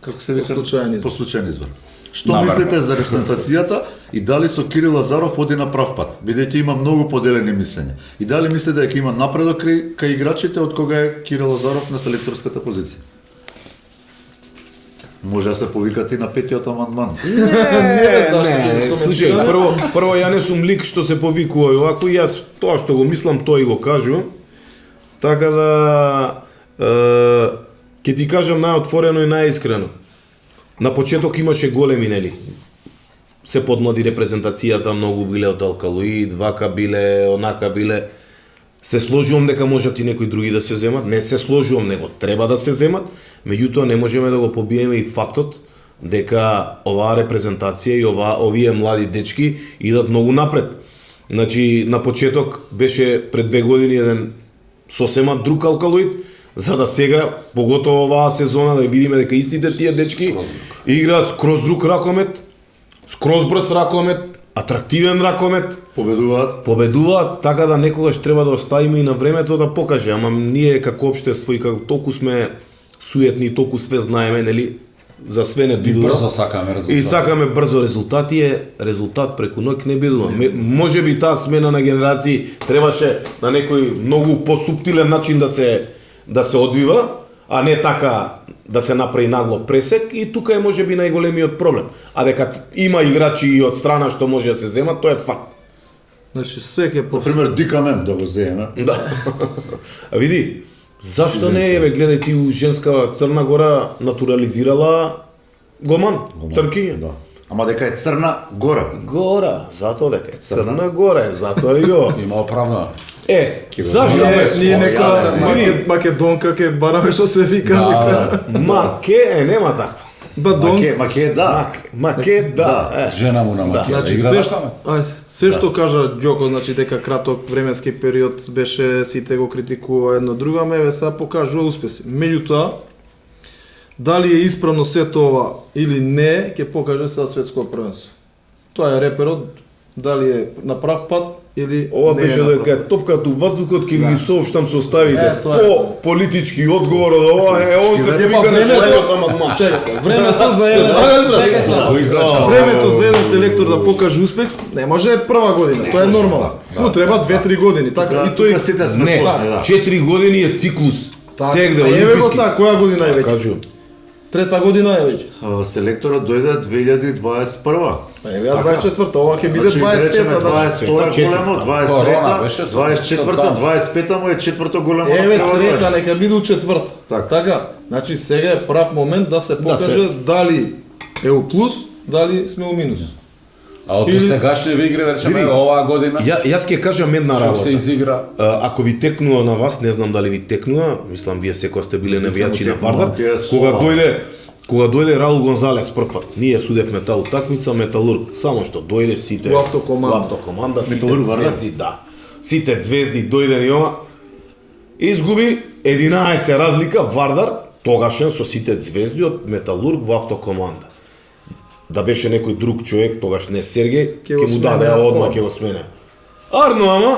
како се вика
По случаен избор.
по случаен избор. Што
Намерно.
мислите за репрезентацијата и дали со Кирил Лазаров оди на прав пат, бидејќи има многу поделени мислења. И дали мислите дека има напредок кај играчите од кога е Кирил Лазаров на селекторската позиција? Може да се повикате и на петиот амандман.
Не, слушај, прво ја не сум лик што се повикува и овако, и јас тоа што го мислам, тоа и го кажувам. Така да ќе ти кажам најотворено и најискрено. На почеток имаше големи, нели? Се подмлади репрезентацијата, многу биле од алкалоид, вака биле, онака биле. Се сложувам дека можат и некои други да се земат, не се сложувам, него треба да се земат, меѓутоа не можеме да го побиеме и фактот дека оваа репрезентација и овие млади дечки идат многу напред. Значи, на почеток беше пред 2 години еден сосема друг алкалоид, за да сега, поготово оваа сезона, да видиме дека истите тие дечки играат скроз друг ракомет, скроз брз ракомет, атрактивен ракомет, победуваат, така да некогаш треба да оставиме и на времето да покаже, ама ние како општество и како толку сме суетни и толку све знаеме, нели, за све не
И
бидува.
брзо сакаме резултат.
И сакаме брзо резултати, резултат преку ноќ не бидува. Може би таа смена на генерации требаше на некој многу посуптилен начин да се одвива, а не така да се направи нагло пресек, и тука е можеби најголемиот проблем. А дека има играчи и од страна што може да се земат, тоа е факт.
Значи све ќе
Например, Дикамен да го земе.
Да. А види, зашто не еве гледај ти у женска Црна Гора натурализирала голман, цркиња.
Да. Ама дека е Црна Гора.
Гора, затоа дека е Црна Гора, затоа и го.
Има оправдано.
Зашто
ние
не?
нека
Види,
Македонка ќе бараме што се вика. вика.
Маке, нема такво.
Бадон.
Маке, да.
Маке, да.
Жена му на Македонија.
Значи
игра
све
на
што,
камен.
све што кажа Ѓоко, значи дека краток временски период беше, сите го критикува едно друго, ама еве сега покажува успеси. Меѓутоа, дали е исправно сето ова или не, ќе покаже сега светско првенство. Тоа е реперот, дали е на прав пат или
Ова
не е
беше
на прав
дека
пат.
топката у воздухот ќе ви соопштам составите.
Тоа е.
По политички одговор од ова е он се
Е, па,
повика на
времето-
следниот амандман.
Чекај се, времето за еден чекај се.
Го израчава.
Времето за еден селектор да покаже успех не може прва година, тоа е нормално. Му треба 2-3 години, така
Да,
и тој
тука сите сме
Не,
сложни, да.
4 години е циклус.
Така,
Сегде
а еве го
олимписки.
сега, која година е веќе?
Кажу.
Трета година е веќе.
Селекторот дојде 2021.
Па еве 24-та, ова ќе биде
Значи, да речеме
25-та.
22 големо,
Корона
23-та,
беше,
24-та, 25-та му е четврто големо.
Еве
на прва
трета,
година.
нека биде у четврта.
Така.
Така, значи сега е прав момент да се
Да
покаже дали е у плюс, дали сме у минус.
А од сегашните игри, да речеме,
Види,
оваа година,
Јас ќе кажам една
што се
работа.
изигра.
Ако ви текнува на вас, не знам дали ви текнува, мислам вие секој сте биле навијачи на
текнува,
Вардар,
тие
кога дојде Раул Гонзалес прв пат, ние судевме таа утакмица Металург, само што дојде сите
У автокоманда.
у автокоманда, сите
Металург Вардар.
звезди, да. Сите звезди дојде и ова. Изгуби 11 разлика Вардар, тогашен со сите звезди од Металург во автокоманда. Да беше некој друг човек, тогаш не Сергеј,
Ќе го
ќе му даде
смене,
одма, ќе го смене. Арно, ама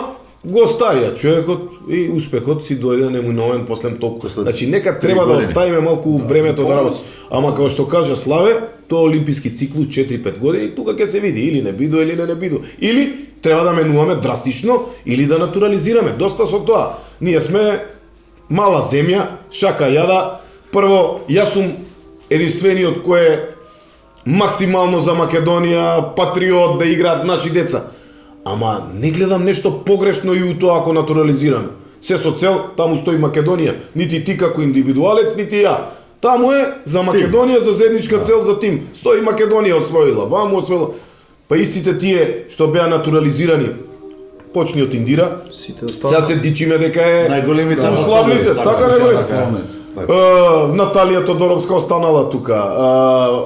го оставија човекот и успехот си дојде неминовен после толку. Значи нека треба да
години.
оставиме малку времето да работи. Ама како што кажа Славе, тоа олимписки циклус 4-5 години, тука ќе се види или не биду или не биду. Или треба да менуваме драстично или да натурализираме. Доста со тоа. Ние сме мала земја, шака јада. Прво, јас сум единствениот кој е максимално за Македонија, патриот, да играат наши деца. Ама не гледам нешто погрешно и у тоа ако натурализираме. Се со цел, таму стои Македонија. Нити ти како индивидуалец, нити ја. Таму е за Македонија, за заедничка цел, за тим. Стои Македонија освоила, ваму освоила. Па истите тие што беа натурализирани, почни од Индира.
Сите
Сега се дичиме дека е
Најголемите
уславните,
амбасадори,
така
така,
не го
така.
Наталија Тодоровска останала тука,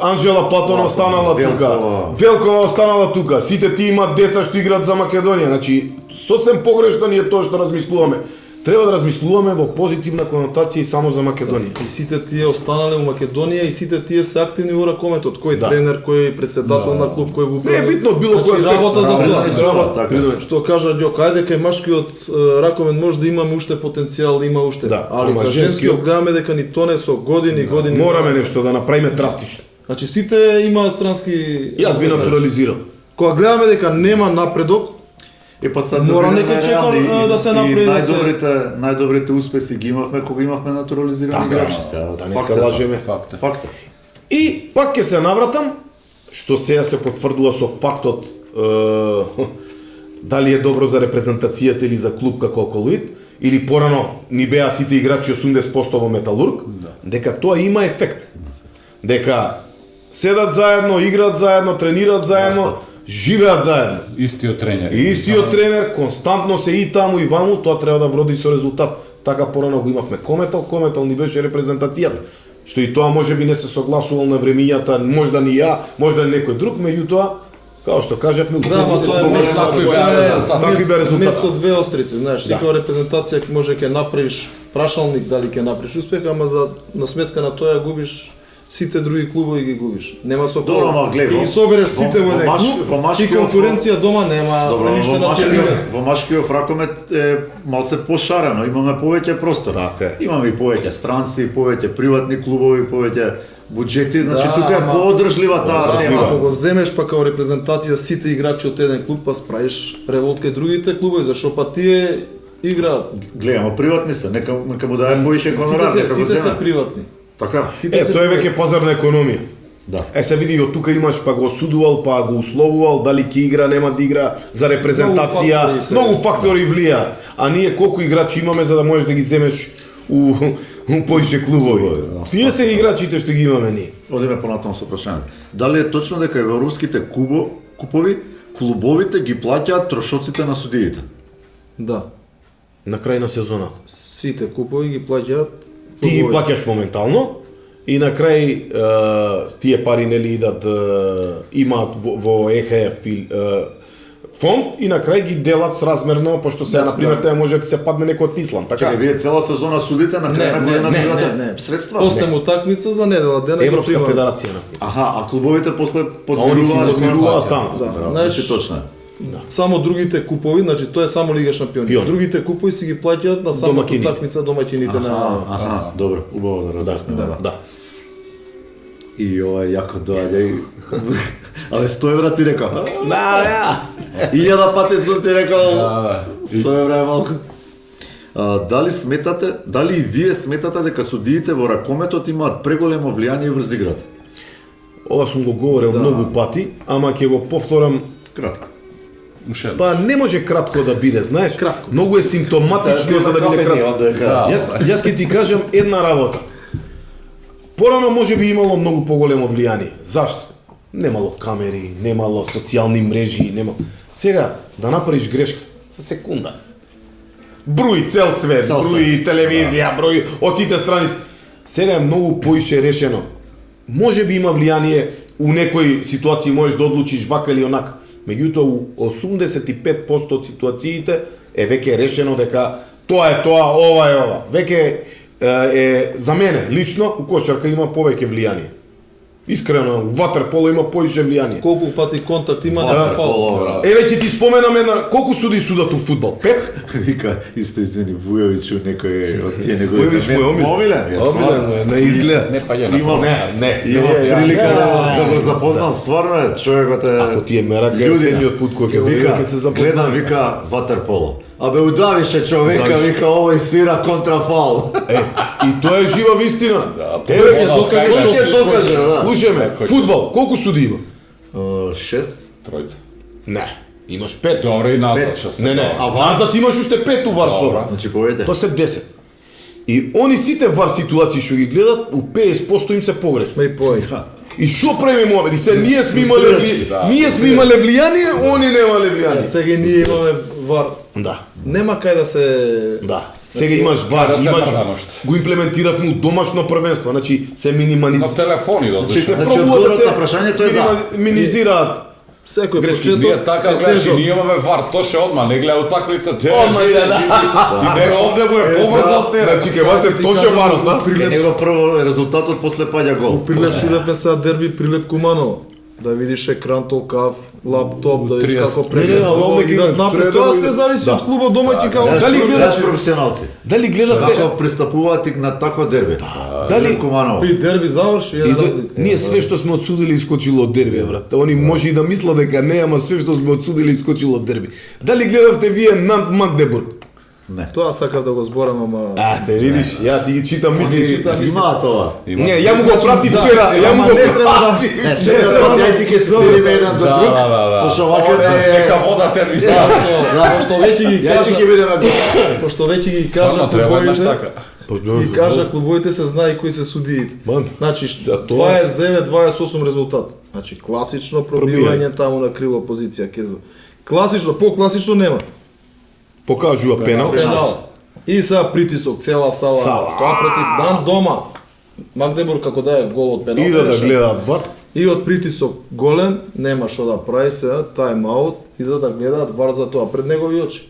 Анжела Платон останала тука,
Велкова.
Велкова останала тука, сите тие имаат деца што играат за Македонија, значи сосем погрешно ни е тоа што размислуваме. Треба да размислуваме во позитивна конотација и само за Македонија.
И сите тие останале во Македонија и сите тие се активни во ракометот. Кој
Да.
тренер, кој председател на клуб, кој во
Не е битно од било кој
Значи,
аспект.
работа за
Работа за
тоа.
тоа, така.
Што кажа Ѓока, ајде кај машкиот ракомет може да имаме уште потенцијал, има уште.
Да,
али
ама
за женскиот
женскиот-
гледаме дека ни тоне со години.
Мораме нешто да направиме драстично.
Значи сите имаат странски.
Јас би натурализирал.
Кога гледаме дека нема напредок,
И па сад
Мора
да
некој чека, да се направи, да се-
најдобрите успеси ги имавме кога имавме натурализирани
Така,
играчи сега.
да не
Факт
се
е тоа.
лажеме.
Факт е.
Факт е.
И пак ќе се навратам, што сега се потврдува со фактот дали е добро за репрезентацијата или за клуб како Околуит, или порано ни беа сите играчи 80% во Металург, дека тоа има ефект. Дека седат заедно, играат заедно, тренираат заедно, живеат заедно.
Истиот тренер.
И истиот тренер константно се и таму и ваму, тоа треба да вроди со резултат. Така порано го имавме Кометал ни беше репрезентацијата. Што и тоа може би не се согласувал на времињата, можда ни ја, можда ни некој друг, меѓутоа, као што кажавме,
да, ама тоа е меч
Такви
со
беа
две-
резултати.
Такви беа резултати.
меч со две острици, знаеш,
Да.
секоја репрезентација може ќе направиш прашалник дали ќе направиш успех, ама за на сметка на тоа ја губиш сите други клубови ги губиш. Нема со
Добро, ама гледай,
Ќе ги собереш сите во еден клуб
во
и
машкиот-
конкуренција дома нема
Добро,
ништо
во
на
машкиот,
терен.
во машкиот ракомет е малце пошарено, имаме повеќе простор.
Така е.
Имаме и повеќе странци, повеќе приватни клубови, повеќе буџети, значи
Да,
тука е
ама-
поодржлива таа тема.
Ако го земеш па као репрезентација сите играчи од еден клуб, па справиш револт кај другите клубови, зашо па тие играат.
Гледай, ама приватни се, нека му даде поише хонорар,
Сите
нека
се,
го
сите се
земе.
приватни.
Така.
Сите
Е,
се
тоа е
приватни.
веќе пазарна економија.
Да.
Е, се види, од тука имаш, па го осудувал, па го условувал, дали ќе игра, нема да игра, за репрезентација,
Многу фактори се-
многу фактори влијаат. А ние колку играчи имаме за да можеш да ги земеш у поише клубови. Тие се играчите што ги имаме ние.
Одиме понатаму со прашањето. Дали е точно дека во руските купови клубовите ги плаќаат трошоците на судиите?
Да.
На крај на сезоната.
Сите купови ги плаќаат
Ти ги
клубовите.
плаќаш моментално и на крај тие пари нели идат имаат во ЕХФ фонд и на крај ги делат сразмерно, пошто сега на пример тоа може да се падне некој од Исланд, така?
Чекај, вие цела сезона судите на крај на година добивате средства?
Осем утакмица за недела дена ги
Европска
примаат.
федерација нас.
Аха, а клубовите после
Они си
подмируваат
подмируваат таму.
Да,
Браво,
знаеш,
значи точно е.
Само другите купови, значи тоа е само Лига шампиони.
Пион.
Другите купови си ги плаќаат на самата
Домакините.
утакмица домаќините на
Аха, добро, убаво да разјаснеме.
Да, да.
И ова е јако доаѓа и Абе 100 евра ти рекол.
Да,
1000 пати сум ти рекол.
Да,
100 евра е малку. Дали и вие сметате дека судиите во ракометот имаат преголемо влијание врз играта?
Ова сум го говорил многу пати, ама ќе го повторам.
Кратко.
Уште едно.
Па не може кратко да биде, знаеш?
Кратко.
Многу е симптоматично за да биде кратко.
Да.
Јас ќе ти кажам една работа. Порано може би имало многу поголемо влијание. Зашто?
немало камери, немало социјални мрежи, Сега, да направиш грешка, за секунда. Брои цел свет, брои телевизија, брои од сите страни. Сега е многу поише решено. Може би има влијание, у некои ситуации можеш да одлучиш вака или онака. Меѓутоа, у 85% од ситуациите е веќе решено дека тоа е тоа, ова е ова. Веќе е за мене лично у кошарка има повеќе влијание. Искрено, у ватерполо има поише влијание.
Колку пати контакт има на фал?
Еве ќе ти споменам една, колку суди судат у фудбал? 5?
Вика, исто извини, Вујовиќ у некој од тие негови...
Вујовиќ му е омилен. Омилен му е, не изгледа.
Не паѓа на
Има
провокација.
прилика да го запознам, стварно е, човекот е...
Ако ти е мерака, е седмиот пут кој ќе
Вика,
ќе се запозна.
гледам, вика, ватерполо. Абе, удавише човека, вика, овој свира контрафал.
И тоа е жива вистина. Еве ќе докаже
да.
Слушај ме, фудбал, колку суди има?
6?
Тројца.
Не, имаш 5.
Добро и назад што се.
Не, а варзат имаш уште 5 у варсова.
Значи, повеќе.
Тоа се 10. И они сите вар ситуации што ги гледат, у 50% им се погрешни.
Ме и повеќе.
И што правиме муабети? Се ние сме имале
Фрустрираш,
ние сме имале влијание, они немале влијание.
Сега ние имаме вар.
Да.
Нема кај да се...
Да. Сега имаш вар,
да се
имаш
мрда ношто.
го имплементиравме у домашно првенство, значи се
На
минимализира.
телефони да
Значи се
одлично.
Значи,
пробува да
одговорот
се
на прашањето е да.
минимизираат.
Секој
Грешки.
почеток
Ние така
е
гледаш,
тежок.
ние имаме вар, тоше одма, не гледа утакмица,
Одма иде, да.
Иде овде му е побрзо од тебе.
Значи ќе вас се тоше варот, да?
Е, него прво резултатот, после паѓа гол.
Прилеп судевме сега дерби Прилеп Куманово. Да видиш екран толкав, лаптоп, да видиш
30.
како
Не, али овде ги
идат напред.
средно
Тоа
идат.
се зависи
Да.
од клубот домаќин како
Дали гледаш-
професионалци?
Дали гледавте?
Како пристапуваат и на такво дерби?
Дали
Куманово.
и дерби заврши
И
еден
да,
разлика.
ние све што сме одсудили искочило од дерби, брат. Они може и да мислат дека не, ама све што сме одсудили искочило од дерби. Дали гледавте вие Нант Магдебург?
Не.
Тоа сакав да го зборам, ама
А, те видиш, ја ти ги читам мисли.
Има тоа.
Не, ја му го прати вчера, ја му го
не треба да...
Не, следно, ја ти ке се селиме еден до друг. Пошто вака
Нека вода те ми става.
Пошто веќе ги
Ја ти
кажа,
ќе видиме.
пошто веќе ги
Стварно
кажа
треба еднаш
клубовите,
така.
ги кажа клубовите се знае кои се судиите.
Ман.
Значи
Да, тоа е.
29-28 резултат. Значи класично пробивање таму на крило позиција Кезо. Класично, по-класично нема.
Покажува пенал.
Пенал. И сега притисок, цела сала.
Сала.
Тоа против Дан дома. Магдебург како да е гол од пенал.
Иде да
беше.
гледаат вар.
И од притисок голем, нема што да прави сега, тајм аут, иде да гледаат вар за тоа пред негови очи.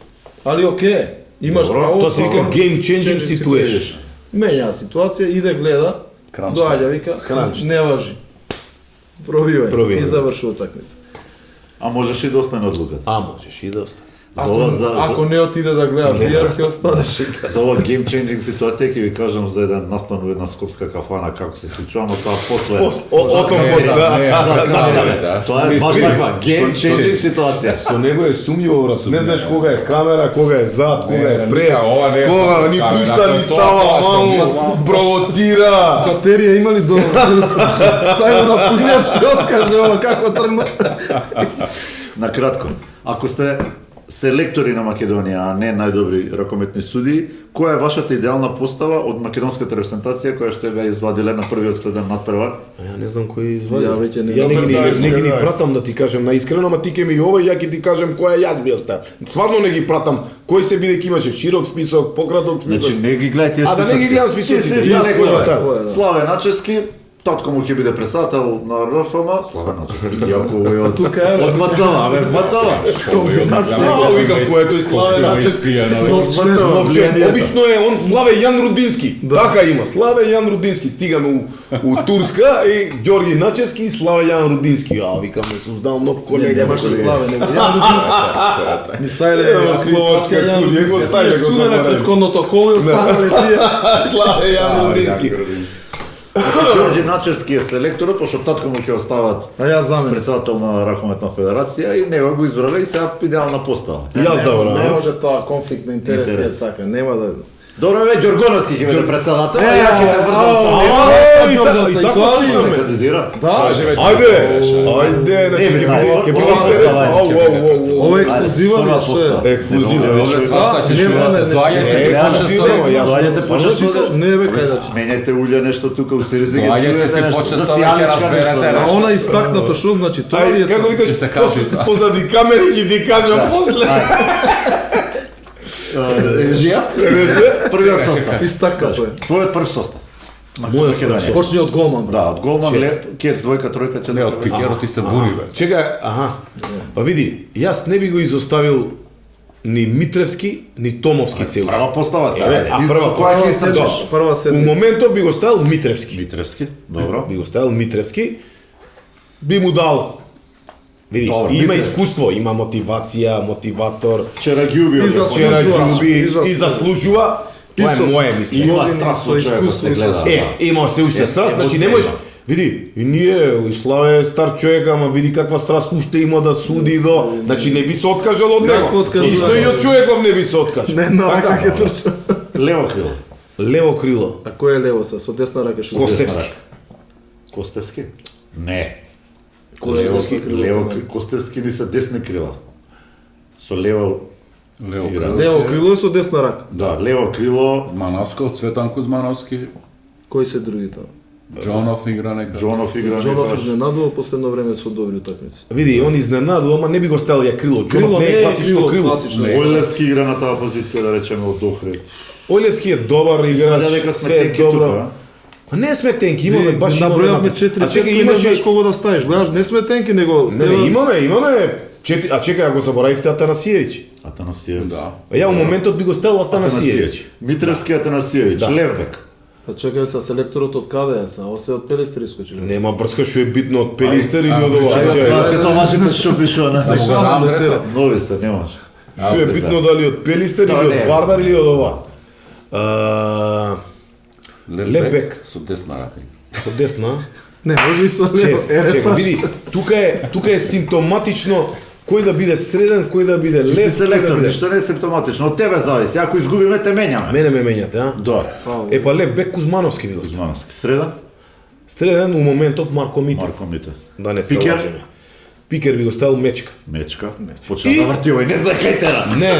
Али окей, имаш
Добро,
право.
Тоа се вика game changing situation.
Менја ситуација, иде гледа,
Кранч.
доаѓа вика,
Кранч.
не важи. Пробивај
Пробивај.
и заврши утакмица.
А можеш и да остане одлуката.
А, можеш и да остане.
За ова за
Ако не отиде да гледа VR, ќе останеш.
за ова game changing ситуација ќе ви кажам за еден настан у една скопска кафана како се случува, но тоа после.
Отом после,
Да,
Тоа е баш таква game changing ситуација.
Со него е сумњиво, брат. Не знаеш кога е камера, кога е зад, кога е пред,
ова не е
кога ни
камера,
пушта, ни
тоа
става
што
малу,
мислам.
провоцира.
Батерија има ли до... Стави на пугнjač ќе откаже ова како тргна.
На кратко, ако сте селектори на Македонија, а не најдобри ракометни суди, која е вашата идеална постава од македонската репрезентација која што ја извадиле на првиот следен надпревар?
Ја не знам кој извади.
Ја веќе не
Ја
знам.
не ги пратам да ти кажем наискрено, ама ти ке ми ова, ја ќе ти кажем која јас би оставил. Стварно не ги пратам. Кој се бидејќи имаше широк список, пократок список.
Значи не ги гледајте
А да не ги гледам списоците,
Ти си
јас
за
кој
некој
оставил.
да.
Славе Начески, татко му ќе биде председател на РФМ, Славе Начески, јако е од
Тука е,
од МТВ, бе, МТВ.
А, викам кој е тој Славе Начески. Новче, обично е он Славе Јан Рудински. Така има, Славе Јан Рудински. Стигаме у Турска и Ѓорги Начески и Славе Јан Рудински. А, викам, ме создал нов колега.
Немаше Славе, него ја Рудински. Ми ставиле
Словачка судија, го ставиле, го
Судене
заборавиле.
предходното коло и останале тие.
Славе Јан Рудински.
Ѓорѓи Начевски е селекторот, пошто татко му ќе остават
А ја замен.
председател на ракометна федерација и него го избрале и сега идеална постава.
Јас да
Не
бра.
може тоа конфликт на интереси е
Интерес.
така, нема да...
Добро, бе, Ѓоргоновски ќе биде председател, а
Е,
ја ќе те врзам со
а,
него.
а,
и
Ѓоргоновска,
така
тоа ли?
слушаме.
Кандидира.
Да,
Ајде, значи ќе
најпор-
биде
прва постава е,
интересно.
ќе биде председател.
ова е ексклузивен,
Прва
што
постава.
е?
Ексклузивно.
Овде сваста ќе
не,
чувате,
не,
доаѓате
не,
се
не,
почесто,
не, не,
Доаѓате почесто,
Не, бе, кај да ќе.
менете улја нешто тука у Серизе ги
Доаѓате
чуете
се
нешто.
почесто,
Да
да
си
ќе
јаничка
разберете
нешто.
А
нешто.
она истакнато што значи? Тоа ли
Ај,
е?
како
Ќе
викаш,
се кажи тоа.
позади камери ќе ти кажам после.
Режија? Првиот состав.
Истакнато е.
Твојот прв состав.
Мојот прв состав.
Почни од голман.
Да, од голман, Кец, двојка, тројка,
Не, од
четврка.
пикерот и се бури, бе.
Чекај, аха. Па види, јас не би го изоставил ни Митревски, ни Томовски се уште.
Прва постава се.
Еве, а прва
која ќе
Прва
се
седнеш, прва
У
седнеш.
моментов би го ставил Митревски.
Митревски, добро.
Би го ставил Митревски. Би му дал. Види,
Добро,
има
Митревски.
искуство, има мотивација, мотиватор.
Вчера ги убио.
И за
Вчера
Заслужува.
љуби и заслужува. Тоа е
Исто.
моје
И
мислење.
има
Години
страст
со
во човекот
искуство
се
и со
гледа.
Има се уште страст, значи не
емоција
можеш.
има.
Види, и ние, и Славе е стар човек, ама види каква страст уште има да суди до... Значи не би се откажал од
Како
него.
откажал?
Исто и од човеков не би се откажал.
Не, на рака ќе трча.
Лево крило.
Лево крило.
А кој е лево са? Со десна рака што?
Костевски.
Костевски? Не.
Кој е
Костевски,
крило?
лево Костевски ни се десни крила. Со лево
Лево
игра.
крило.
Лево крило е со десна рака.
Да, лево крило
Манасков, Цветан Кузмановски,
Кои се другите?
Джонов игра нека.
Джонов игра
Джонов
некогаш.
изненадува последно време со добри утакмици.
Види, он изненадува, ама не би го ставил ја крило.
Крило
Джонов не е класично крило.
класично.
Ојлевски игра на таа позиција, да речеме, од Охрид.
Олевски е добар играч,
Изгледа дека сме
све е
тенки
добро.
тука,
А не сме тенки, имаме баш
набројавме 4
А чекај,
не
имаше
знаеш кого да ставиш. Гледаш, не сме тенки, него
Не, имаме 4, а чекај, ако заборавивте Атанасиевиќ.
Атанасиевич.
Да.
А ја у моментот би го ставил Атанасиевиќ.
Митревски Атанасиевич,
Да.
Левбек.
Па чекај са селекторот од каде е са? Осе од Пелистри искочи.
Нема врска што е битно од Пелистер или од ова.
Те томашите што пишува на
Го знам адресот.
Нови се, не може.
Што е битно дали од Пелистер
Да,
или од
не.
Вардар или од ова. Левбек.
Со десна рака.
Од десна.
Не, може и со лево.
Чека, види, тука е симптоматично кој да биде среден, кој да биде
Ти си
лев, кој да
селектор,
биде.
ништо не е симптоматично. Од тебе зависи. Ако изгубиме, те менјаме.
Мене ме менјате, а?
Да.
Е па Левбек Кузмановски би го ставил.
Кузмановски. Среда?
Среден у моментов Марко Митров.
Марко Мите.
Да не се
Пикер?
лажеме. Пикер би го ставил Мечка.
Мечка. Почна
И-
да врти овој, не знае кај тера.
Не,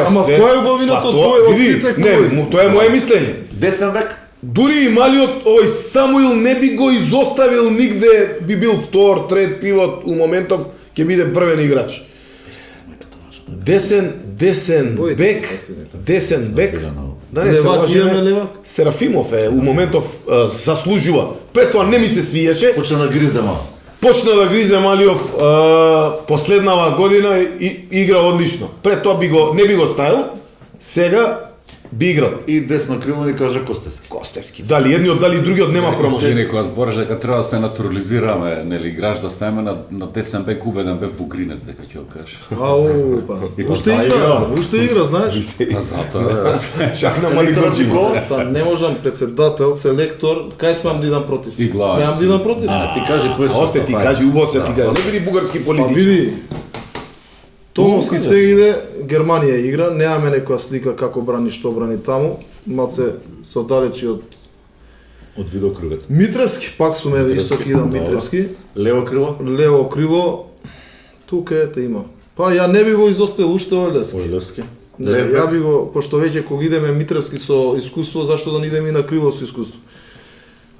ама
се-
тоа е убавината
Па
од
тоа-
тој- од
види,
тите
не,
клубови.
тоа е моje мислење.
Десен бек?
Дури и малиот овој Самуил не би го изоставил нигде, би бил втор, трет пивот, у моментов ќе биде врвен играч. Десен
Бојте,
бек, десен бек, да не се
Левак имаме
лажеме,
левак?
Серафимов е, у моментов заслужува. Пред тоа не ми се свиеше,
Почна да гризе мал.
почна да гризе Малиов последнава година и игра одлично. Пред тоа не би го ставил, сега би играл.
И десно крило ни кажа Костевски.
Костевски. Дали едниот, дали другиот нема промашај.
Сини кога збориш дека треба да се натурализираме, нели играч да ставиме на десен бек, убеден бев во Гринец дека ќе го кажеш.
Ау, па. Уште
Па,
игра, уште игра, знаеш.
Па затоа.
Чак на мали
Селекторот
годжи.
Никола?
Сад не можам председател, селектор, кај смеам да идам против?
И главен
Смеам
си.
да идам против?
Не, ти кажи твој
А осте ти
ајде.
кажи, убаво се ти кажи. Не биди бугарски
Па
политичар.
види, Томовски се иде, Германија игра, немаме некоја слика како брани, што брани таму, малце се оддалечи од
Од видеокругот.
Митревски, пак сум еве исто ќе идам
добро.
Митревски,
Лево крило?
лево крило, тука ете има. Па ја не би го изоставил уште Ојлевски.
Ојлевски.
Не, ја би го, пошто веќе кога идеме Митревски со искуство, зашто да не идеме и на крило со искуство.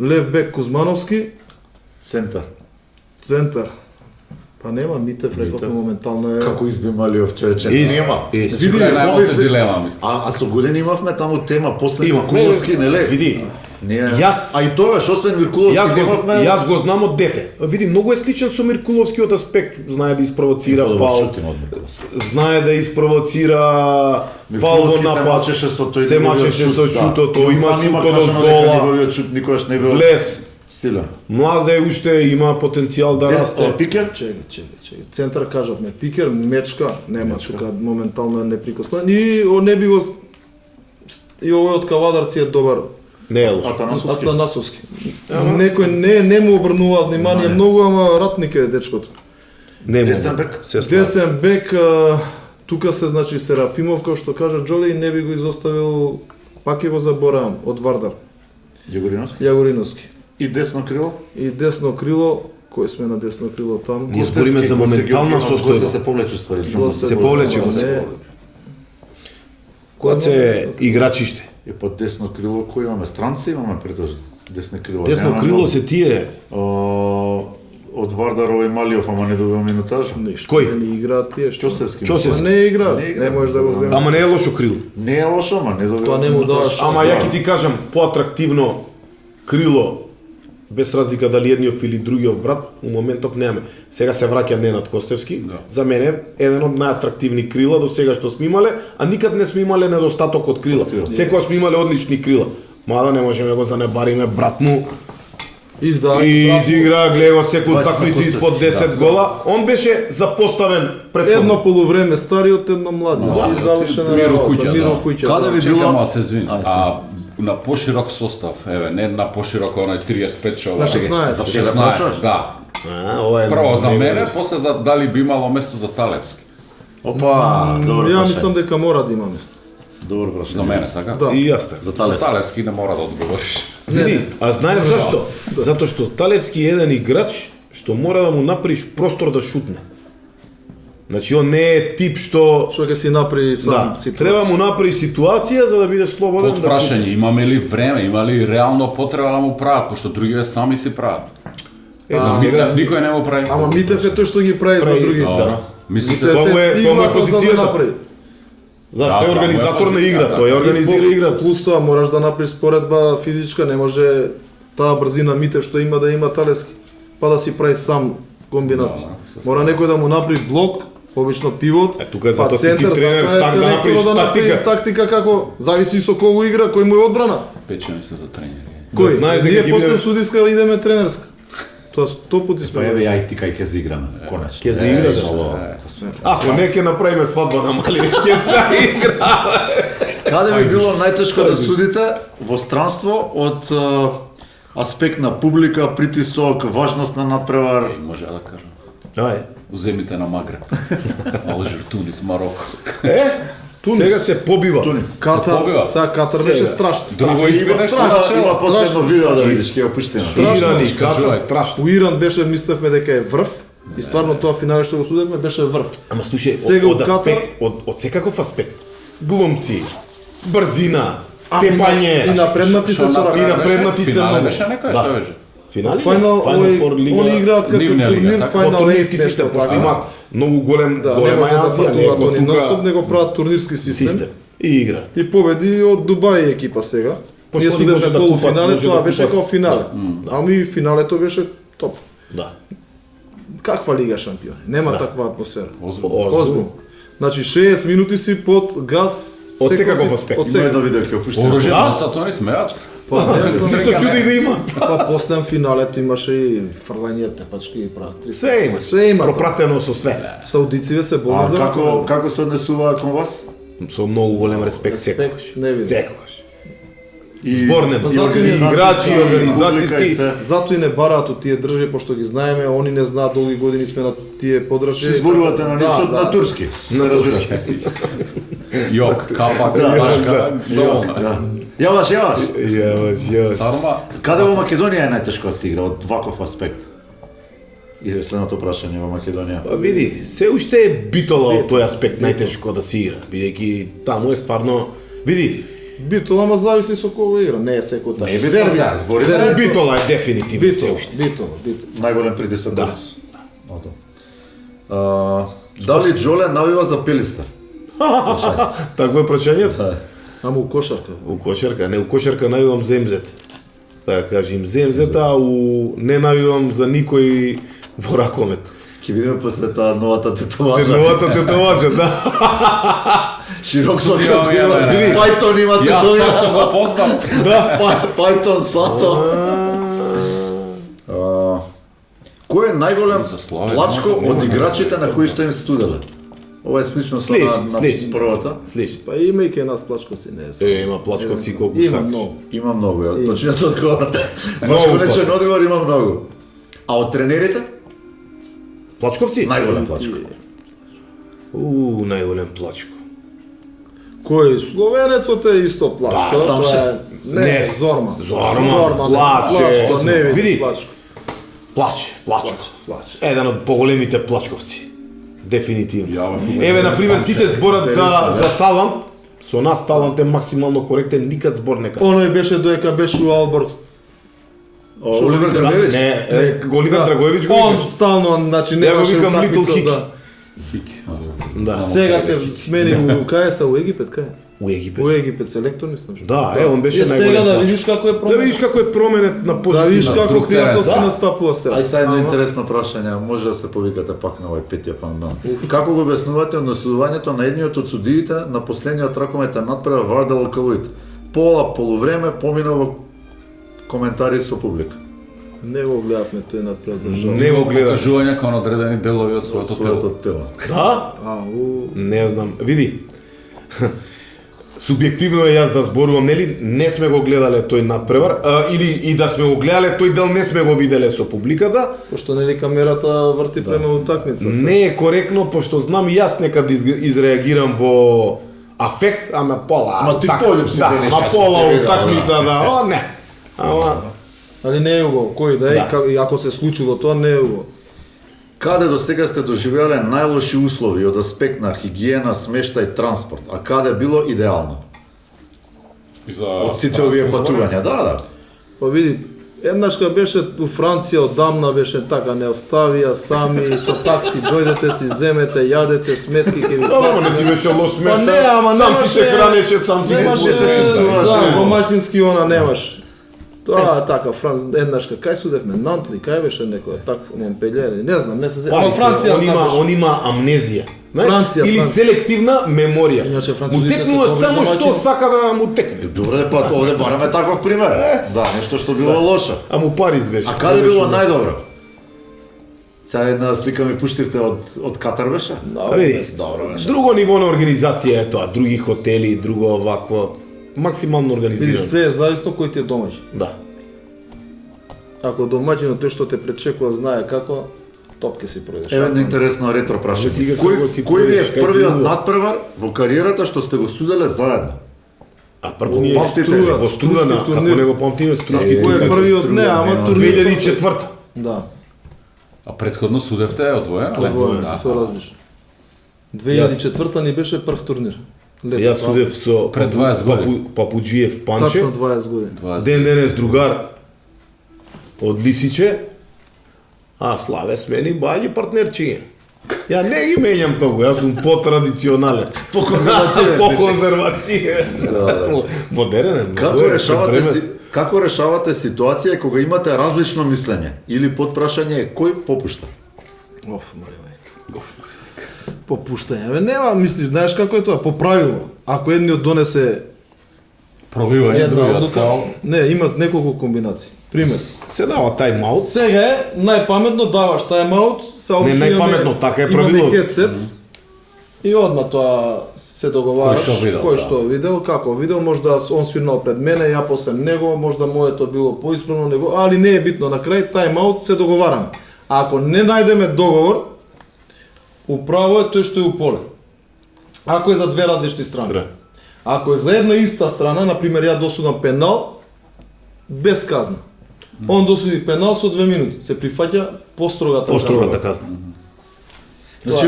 Лев бек Кузмановски,
Центар.
центар. Па нема Митев, реков моментално е.
Како изби Малиов човече? Нема.
Е,
Види,
Тука е најмалку
помисли-
дилема, мислам.
А со години имавме таму тема после
Има.
Миркуловски, неле?
Види,
Ние...
Јас-
А и тоа, што освен Миркуловски имавме...
јас го знам од дете. Види, многу е сличен со Миркуловскиот аспект. Знае да испровоцира фал, знае да испровоцира фал во
Се
напад.
мачеше со тој
Се
неговиот
мачеше
шут,
со
да.
шутото,
И
има
сам
шутот
кажано
од
дека
дола.
Неговиот шут никогаш не бил
Влез.
силен.
Млад е уште, има потенцијал да расте.
Пикер?
Чеки. Центар кажавме, Пикер, Мечка, нема тука моментално е неприкосновен. И не би го и овој од Кавадарци е добар.
Не е лош.
Атанасовски.
Атанасовски. Некој не му обрнува внимание многу, ама ратник е дечкото.
Не
Десен
мога.
бек?
Се славам.
Десен бек, тука се значи Серафимов, како што кажа Джоли, не би го изоставил пак ќе го заборавам, од Вардар,
Јагориновски.
Јагориновски.
И десно крило?
И десно крило, кој сме на десно крило таму?
Ние збориме за моментална состојба.
Се повлече ствари.
Се повлече го се. Кога се играчиште.
И под десно крило кој имаме? Странци имаме претежно. Десно крило.
Десно
Нема
крило
многу.
се тие.
Од Вардар овој Малиов, ама не добива минутажа.
Ништо
Кој?
не играат тие што.
Ќосевски.
Ќосевски.
Па не играат,
Не играат,
не можеш да го земеш.
Ама не е лошо крило.
Не е лошо, ама не добива.
Тоа не му даваш.
Ама ја ќе ти кажам, поатрактивно крило, без разлика дали едниот или другиот брат, у моментов немаме. Сега се враќа Ненад Костевски.
Да.
За мене еден од најатрактивни крила до сега што сме имале, а никад не сме имале недостаток од крила. Секогаш сме имале одлични крила. Мада не можеме го занебариме брат му.
Издава.
И изигра, гледа го секој
20
такмици
Костевски,
испод 10
да.
гола. Он беше запоставен пред
Едно полувреме стариот, едно младиот.
Да,
И завршена
Миро
работа.
Куќа,
Миро
да.
Куќа.
Каде
да.
ви
Чекам,
било?
малце извини.
Ајде,
А на поширок состав, еве, не на поширок оној 35 човек.
На 16.
За
16, да.
ова е
Прво за
него-
мене, после за дали би имало место за Талевски.
Опа, добро.
Ја
прашање.
мислам дека мора да има место.
Добро прашање.
За мене, така?
Да.
И јас така.
За
За
Талевски.
Талевски не мора да одговориш.
Види, а знаеш зашто? Затоа што Талевски е еден играч што мора да му направиш простор да шутне. Значи он не е тип што
Што ќе си направи сам
да,
ситуација.
треба му направи ситуација за да биде слободен
Под
да шутне.
прашање, имаме ли време, има ли реално потреба да му прават, пошто другиве сами си прават.
Една
Митев
сега
никој не му прави.
Ама Митев е тој што ги прави за
Прави,
другите.
Добро. Мислите,
Тоа му е- тоа му е
играта за да
позицијата.
направи.
Зашто
Да,
е
да,
организатор
да,
на игра,
да,
тој
да.
организира
И
игра.
Плюс тоа мораш да направиш споредба физичка, не може таа брзина Митев што има да има Талевски, па да си прави сам комбинација.
Да,
Мора некој да му направи блок, обично пивот,
Е, тука затоа си ти тренер,
така е
так да
селекторот
направиш тактика.
тактика како зависи со кого игра, кој му е одбрана.
печени се за тренери.
Кој?
знаеш дека
Ние
ги
после
биде-
судиска идеме тренерска. Тоа 100 пати
Па
сме.
еве ја и ти кај ќе заиграме. Конечно.
Ќе заиграте. Ако не ќе направиме свадба на мали, ќе се игра.
Каде ви било најтешко да судите во странство од аспект на публика, притисок, важност на надпревар?
И може да кажам.
Ај.
Уземите на Магреб. Алжир, Тунис, Мароко.
Сега се побива.
Тунис.
Катар,
побива.
сега Катар беше
Сега.
страшно.
Друго избе нешто
Има последно видео да видиш, ќе го пуштиме.
Иран и Катар
Кажувај.
страшно.
У Иран беше, мислевме дека е врв, и стварно тоа финале што го судевме беше врв.
Ама слушај,
Сега
од
у Катар-
аспект, од секаков аспект. Глумци, брзина,
И
тепање,
напреднати се со
и
рака.
напреднати се
Финале
многу.
беше некој,
Да.
што беше?
Финали?
Финал,
Фор лига.
они играат како
Нивна лига,
турнир,
така?
Финал
турнирски
8
систем,
нешто
пошто
така.
имаат многу голем,
Да, не
голема
може да
Азија, не
патуваат они
тука
нонстоп, него прават турнирски систем.
систем. И игра.
И победи од Дубај екипа сега.
Пошто
Ние
они
судевме
може да
полуфинале,
купат, може
тоа
да
беше
купат.
како финале. Ами финалето беше топ.
Да.
Каква лига шампиони? Нема
Да.
таква атмосфера.
Озбилно.
Озбилно. Значи 60 минути си под газ.
Од
секој
секаков
си-
аспект.
Од
Има едно
секаков.
видео ќе го пуштиме.
Оружјето
Да?
на Сатони смеат.
Зашто чуди да има?
Па после финалето имаше и фрлање, тепачки и прават.
Се има.
Се има.
Пропратено со све.
Саудициве се боли
А
за
како се однесуваат кон вас?
Со многу голем респект секогаш.
Не видим.
Секогаш.
И
Зборнема,
и
играчи,
и
организацијски.
публика и се.
Затоа и не бараат од тие држави, пошто ги знаеме, они не знаат, долги години сме на тие подрачји.
Се зборувате на нив на турски.
На турски.
Јок, капак, башка, доволно.
Да. Јаваш.
Јаваш.
Сарма,
Каде во Македонија е најтешко да се игра од ваков аспект? И следното прашање во Македонија.
Па види, се уште е битола од тој аспект најтешко да се игра, бидејќи таму е стварно, види,
Битола, ама зависи со кого игра, не е секој така.
Не биде сега, збори
битола е дефинитивно се
Битола,
уште.
битола.
најголем притисок.
Да.
Дали Джоле навива за Пелистер?
Такво е прашањето?
Ама у кошарка.
У кошарка, не у кошарка навивам земзет. Така кажем земзет, а у не навивам за никој во ракомет.
Ќе видиме после тоа новата тетоважа.
Новата тетоважа, да.
Широк
Имам,
како
имам,
има.
види.
Пајтон има
Јас
тетоважа.
сато го познам.
Пајтон сато. Кој е најголем
За Славе,
плачко
нема
од
за-
играчите на кои сте им студеле? Ова е слично со на
Слич.
првата.
Слиш,
Па имајќи нас плачковци, не е.
е, има плачковци колку
Има
сакаш.
многу.
Има многу, ја точниот одговор.
Многу
Баш конечен
плачковци.
одговор има многу. А од тренерите?
Плачковци?
Најголем плачко.
Најголем плачко.
Кој словенецот е исто плачко,
Да, там
тоа
се-
е
не,
Зорман.
Зорман, плаче,
плачко, не
види.
види плачко.
Плачко. Еден од поголемите плачковци. Дефинитивно.
Ја, бе,
Еве, на пример, сите зборат
Те
за талант. Со нас талант е максимално коректен, никад збор не кажа.
Оној беше доека беше у Алборг.
Оливер Драгоевич?
Не, Оливер Драгоевич го
Он
викаш.
стално, значи
Ја го
немаше
викам Little
утакмица,
Hik.
да.
Хик.
Да.
Сега се смени у кај са у Египет, кај?
У Египет.
У Египет селектор мислам. што.
Да, он беше
Сега
најголем
да
плачко.
видиш како е
Да
променет.
видиш како е променет на
Да
позитивно.
видиш како
друг терен,
пријателски
да.
настапува сега.
Ај сега едно
Ама-
интересно прашање, може да се повикате пак на овој петиот пандан. Како го обяснувате однесувањето на едниот од судиите на последниот ракометен надпревар Вардел Калуит? Пола полувреме помина во коментари со публика.
Не го гледавме тој надпред за жал.
Не го гледаш.
Покажување кон одредени делови од своето
Своето
тело.
тело.
Да? Не знам. Види. Субјективно е јас да зборувам, нели, не сме го гледале тој надпревар, или и да сме го гледале тој дел не сме го виделе со публиката.
Пошто нели камерата врти према утакмица.
Не е коректно, пошто знам и јас некад изреагирам во афект, ама пола.
Ама ти полюб си
да,
те
ама
нешто
пола
што те видел,
утакмица, да, о, не. Ама,
Али не е го, кој да е,
Да.
и ако се случило тоа, не е го.
Каде до сега сте доживеле најлоши услови од аспект на хигиена, смештај, транспорт, а каде било идеално? Од сите овие патувања, да.
Па види, еднашка беше у Франција, одамна беше така, не оставија сами, со такси дојдете си, земете, јадете, сметки ќе ви
ама не ти беше лош
Па не,
смета.
ама
сам си се хранеше, сам си
немаше,
го се чувствуваш.
да, домаќински она немаш. Тоа е така, еднашка, кај судевме, Нант ли, кај беше некоја, такво, Монпелје, не знам, не се... Ама Франција
он има амнезија. Знаеш?
Франција,
Или
Франција.
селективна меморија.
Иначе
Му
французите
текнува
се добри
само што
домаќини.
сака да му текне.
Добре, па овде бараме таков пример. Да, нешто што било лошо.
А му Париз беше.
А каде било најдобро? Сега една слика ми пуштивте од Катар беше?
А види,
Добро беше.
друго ниво на организација е тоа, други хотели, друго овакво, максимално
Види,
организирано.
све е зависно кој ти е домаќин.
Да.
Ако домаќинот тој што те пречекува знае како, топ ќе си пројдеш.
Еве едно интересно ретро прашање.
ти го
Кој
како си
кој ви е
пројдеш, кај
првиот
ти
надпревар во кариерата што сте го суделе заедно?
А прв ние
Памтите ли?
во Стругана,
Турски
како
турнир.
не го памтиме Струшки
Кој е
турнир.
првиот? Не, ама турнир.
2004.
Да,
А предходно судевте е одвоено, не?
одвоен,
Да.
со различно. 2004 ни беше прв турнир. Лето,
Јас судев со
Пред 20 години.
Папуџиев Панче.
Точно 20 години.
Ден денес другар од Лисиче, а Славе смени баји партнерчиња. Ја не ги менјам толку, јас сум потрадиционален.
Поконзервативен си.
Поконзервативен. Модерен е.
Како решавате ситуација кога имате различно мислење или подпрашање е кој попушта?
Оф, мајле. Попуштање. Бе, нема, мислиш, знаеш како е тоа? По правило. Ако едниот донесе
Проливање,
една
другиот
одлука,
фаул.
не, има неколку комбинации. Пример.
Се дава тајм-аут.
Сега е најпаметно даваш тајм-аут,
Не, најпаметно, така е правило.
Имаме хедсет и одма тоа се договараш
Кој што видел,
кој
да.
што видел, како видел, може да он свирнал пред мене, ја после него, може да моето било поисправно него, али не е битно, на крај тајм-аут се договараме. А ако не најдеме договор, управо е тој што е у поле. Ако е за две различни страни. Ако е за една иста страна, например ја досудам пенал, без казна. Он досуди пенал со 2 минути. Се прифаќа построгата
Острогата казна.
Значи,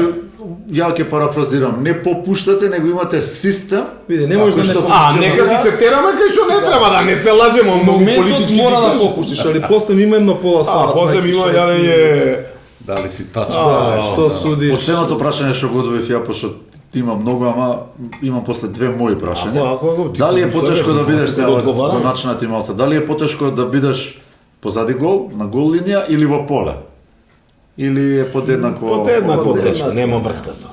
ја ќе парафразирам, не попуштате, него имате систем.
Види, не можеш да не
А, нека ти се тераме кај што не треба, да не се лажеме, многу
моментот
политички.
мора да
кажи.
попуштиш, али после има едно пола станат.
А, после ми има јадење.
Дали си тачно?
Да, што судиш?
Последното прашање што го одвоив ја, пошто има многу, ама имам после две мои прашања.
Ако ти
Дали е
посебно
потешко да бидеш сега
одговарам?
го начинати малце? Дали е потешко да бидеш позади гол, на гол линија или во поле? Или е подеднакво?
Подеднакво тешко, нема врска тоа.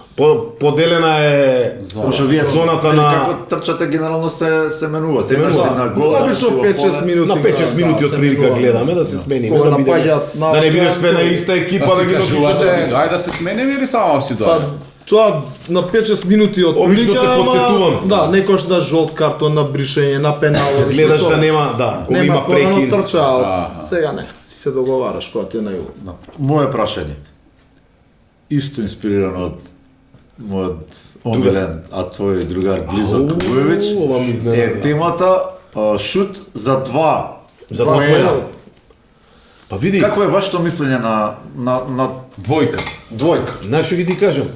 Поделена е
Пошто вие
зоната на
како трчате генерално се менува. Се
менува.
си на гол,
Обично
си во
5-6
поле.
минути.
на 5-6 минути од прилика гледаме да се смениме,
Кога
да бидеме,
напаѓаат на-
да не бидеш све на иста екипа да
Па
ги
си
носиш
кажувате,
од
ајде да се сменим или само си
Па,
дојде?
тоа на 5-6 минути од
Обично се подсетувам.
Да, некош да жолт картон на бришење, на пенал.
гледаш да нема, да, кога има
порано
прекин.
трча,
Аха.
сега не. Си се договараш кога ти е најубаво.
Мое прашање. Исто инспирирано од мојот омилен, а тој другар Близок Вујовиќ,
ова ми изненада.
е темата шут за два
За два поена. Па види,
Какво е вашето мислење на
Двојка.
двојка?
знаеш што ги ти кажам?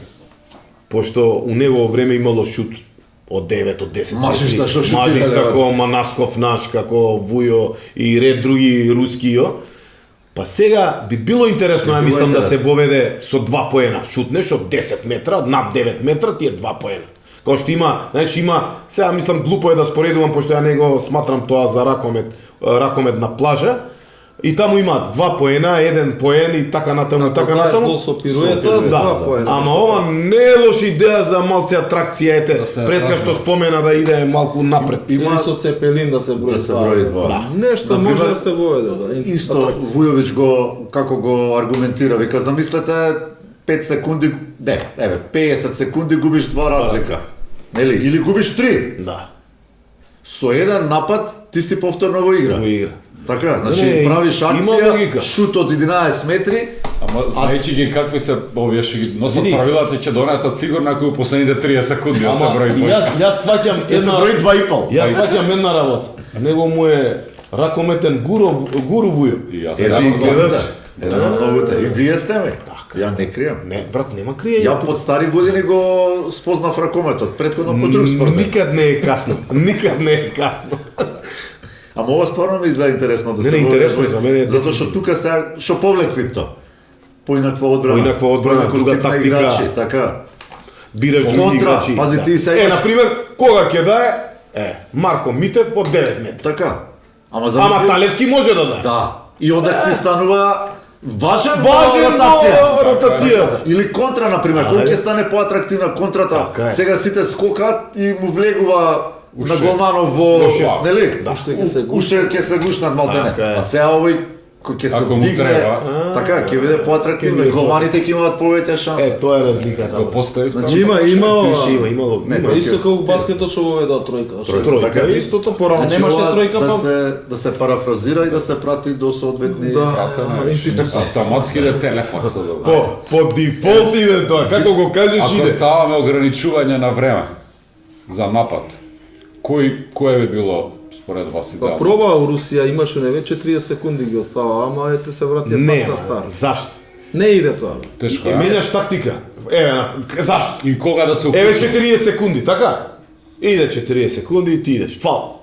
Пошто у негово време имало шут од 9, од 10
Мажишта
метри.
што шутира,
Мажишта
да.
како Манасков наш, како Вујо и ред други руски, јо. Па сега би било интересно, ја
било
мислам да се
интересно.
воведе со 2 поена. Шутнеш од 10 метра, над 9 метра, ти е 2 поена. Као што има, знаеш, има, сега мислам глупо е да споредувам, пошто ја не го сматрам тоа за ракомет на плажа. И таму има 2 поена, 1 поен и така натаму,
Ако
така
гледаш
натаму.
гол со пируета,
пируета,
два
да.
поена.
Ама ова не е лоша идеја за малци атракција, ете,
Да се
преска
празно.
што спомена да иде малку напред.
Или со цепелин да се брои.
Да се брои два.
Да.
Нешто
Например,
може да се воведе, да.
Исто Вујовиќ го како го аргументира, вика замислете 5 секунди, не, 50 секунди губиш 2 разлика. Нели? Или губиш 3.
Да.
Со еден напад ти си повторно во игра.
Во игра.
Така, значи
Не,
правиш
има
акција,
логика.
шут од 11 метри,
Ама знаејќи ги какви се овие што ги носат
Види.
правилата, ќе донесат сигурно ако у последните 30 секунди да се брои
и
двојка.
јас сваќам
е се
една
брои 2,5.
Јас сваќам една работа. Него му е ракометен гуру Вујо.
И јас
Ето
само
и
за-
гледаш.
Едно многуте. И вие сте ме. Ја не кријам.
Не, брат, нема криење.
Ја под стари години го спознав ракометот, претходно по друг спорт.
Никад не е касно. Никад не е касно.
Ама ова стварно ми изгледа интересно да
Не,
се
не,
води.
интересно е за мене,
Затоа што тука сега што повлекви то. Поинаква одбрана.
Поинаква одбрана,
Поинаков
друга
тип на
тактика.
играчи, така.
Бираш други
Контра,
играчи.
пази, ти сега-
Е, на пример, кога ќе дае? Марко Митев од 9 метра.
Така. Ама
Ама Талевски може да дае.
Да. И onda ти станува важен
Важен
ротација.
во ротацијата.
Или контра, например, колку ќе стане поатрактивна контрата.
Така е.
Сега сите скокат и му влегува на
шест.
голманов во,
шест.
нели?
Да.
Уште ќе се гушнат.
Уште ќе се гушнат малтене.
Така е.
А сега овој кој ќе се
Ако му
дигне,
треба.
така ќе биде поатрактивно.
Ќе биде
Голманите ќе имаат повеќе шанси.
Е, тоа е разликата.
Го поставив
Значи,
Има
Има лог.
Не,
Има.
тоа
Исто како баскетот што воведува тројка.
Тројка,
така е.
истото порано.
Немаше
Ова
тројка, па-
да се парафразира и да се прати до соодветни
Да, институција.
Автоматски да телефон се добра.
По дефолт иде тоа, како го кажеш
Ако
иде.
ставаме ограничување на време за напад, кој би било според вас
Па
идеално?
проба у Русија имаше не веќе 30 секунди ги остава, ама ете се вратија
Не,
пак на стар.
зашто?
Не иде тоа.
Тешко е.
Менеш тактика. Зашто?
И кога да се
Еве
укажа?
40 секунди, така? Иде 40 секунди и ти идеш. Фал.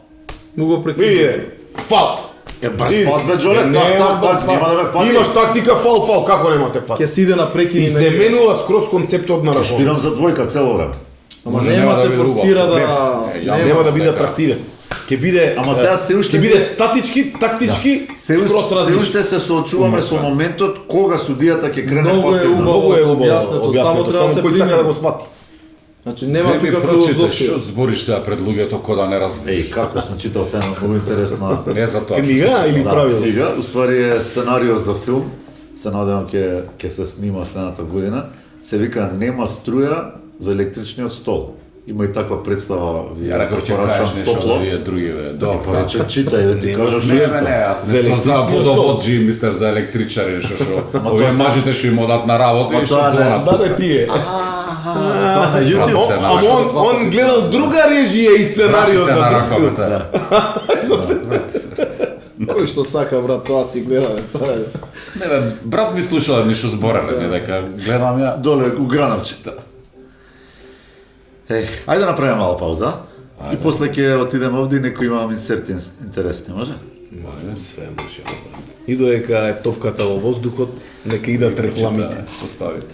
Му го прекида.
Иде. Фал.
Е, брз
Иде.
пас, бе, Джоле,
Не,
так,
нема
так,
брз
так,
пас.
нема да ме фати.
Имаш тактика фал, како немате фат?
Ќе се иде на прекини.
И се менува скроз концептот на ракомет.
Шпирам за двојка цело време.
Ама
Може,
нема
нема да
те
биде
форсира
убав.
да
Нема.
Нема да биде
така.
атрактивен. Ќе биде
Ама сега се уште
ќе биде
биде-
статички, тактички,
Се
скроз
се
различен.
уште се соочуваме со моментот кога судијата ќе крене
Многу е
пасивно.
убаво.
Многу е убаво
Објаснето, само треба да се
кој сака
примени.
да го свати.
Значи нема
Земи
тука
прочиташ,
филозофија.
што збориш сега пред луѓето ко да не разбереш.
Еј, како сум читал се една многу интересна
Не за тоа.
Книга или правило?
книга, уствари е сценарио за филм, се надевам ќе се снима следната година, се вика Нема струја за електричниот стол. Има и таква представа,
Ја реков ќе кажеш нешто да вие други бе. Добро.
Па рече читај, да ти кажеш
Не,
нешто.
не, јас
За
нешто за
електричниот
водоводжи, мислев за електричари, нешто што овие
тоа се-
мажите што им одат на работа
Ма
и што
тоа не-
звонат.
Да, да ти е.
Тоа на YouTube.
Ама се
Ама он гледал друга режија и сценарио
Врати се
за
на
друг филм.
раковата.
Кој што сака брат, тоа си гледаме. Тоа е.
Не бе, брат ми слушал ништо збореле, не дека гледам ја.
Доле у грановче. Ајде да направиме мала пауза. И после ќе отидеме овде и некој имам инсерти интересни, може?
Све може. И додека е топката во воздухот, нека идат рекламите.
Да, поставите.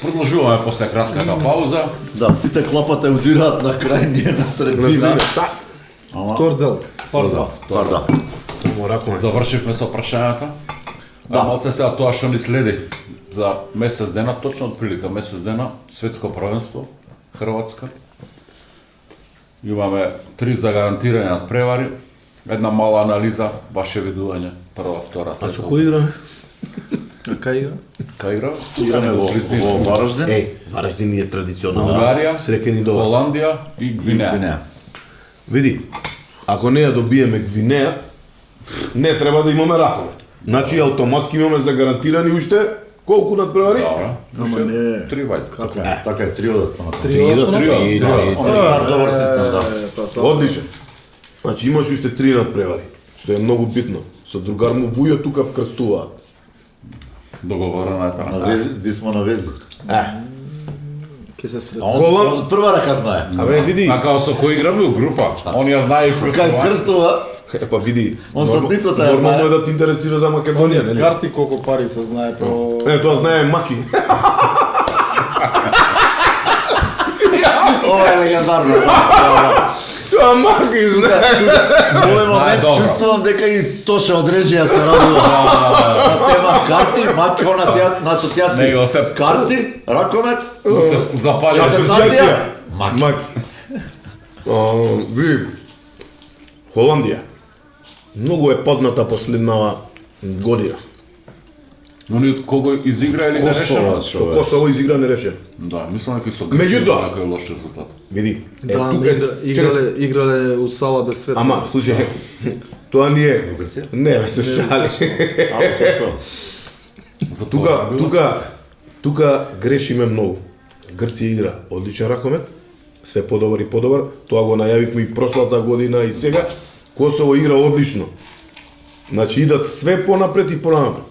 Продолжуваме после кратката пауза.
Да, сите клапата удираат на крај, ние на средина.
Втор дел.
Пардон.
Само ракоме.
Завршивме со прашањата. Да. Малце сега тоа што ни следи за месец дена, точно од прилика месец дена, светско првенство, Хрватска. Имаме 3 загарантирани надпревари, една мала анализа, ваше видување, прва, втора,
А со
трета.
кој игра?
Кај игра?
Кај игра?
Играме во Вараждин.
Еј, Вараждин е традиционална.
Унгарија,
Среќен и добар.
Холандија и Гвинеја.
Гвинеја.
Види, ако не ја добиеме Гвинеја, не треба да имаме ракомет. Значи, автоматски имаме загарантирани уште
Колку надпревари?
Добра.
Ама не.
3 вајде.
Така е, 3 одат понатаму.
Три одат,
понатаму?
три,
Да,
три.
он е стар добар систем, да.
Одличен. Значи имаш уште 3 надпревари, што е многу битно. Со другар му Вујо тука вкрстуваат.
Договорено е така.
На вези, ви смо на вези.
Ке се след.
А он
Голан-
од прва рака знае.
Абе, види,
А као со кој играме у група, он ја знае и
Кај
вкрстува.
вкрстува,
па види,
Он
норма-
садницата ја
нормално
знае.
е да ти интересира за Македонија, нели?
Карти колку пари се знае по...
Тоа знае Маки.
ова е легендарно.
Тоа Маки знае.
Во овој момент
добро.
чувствувам дека и Тоша од режија се радува на тема карти, маки на асоцијација.
Него се-
Карти, ракомет,
Му се запали.
асоцијација, маки.
Маки. Види, Холандија. Многу е падната последнава година.
Но ни кого изигра или не решено?
Косово,
Со Косово изигра нерешен.
Да, мислам дека и со
Меѓутоа-
некој лош резултат.
Види,
Да,
тука е-
играле у сала без свет.
Ама, слушај, тоа ни е...
Во Грција?
Не, бе, се шали.
А, Косово.
За
Тука грешиме многу. Грција игра одличен ракомет, све подобар и подобар. Тоа го најавивме и прошлата година и сега. Косово игра одлично. Значи идат све понапред и понапред.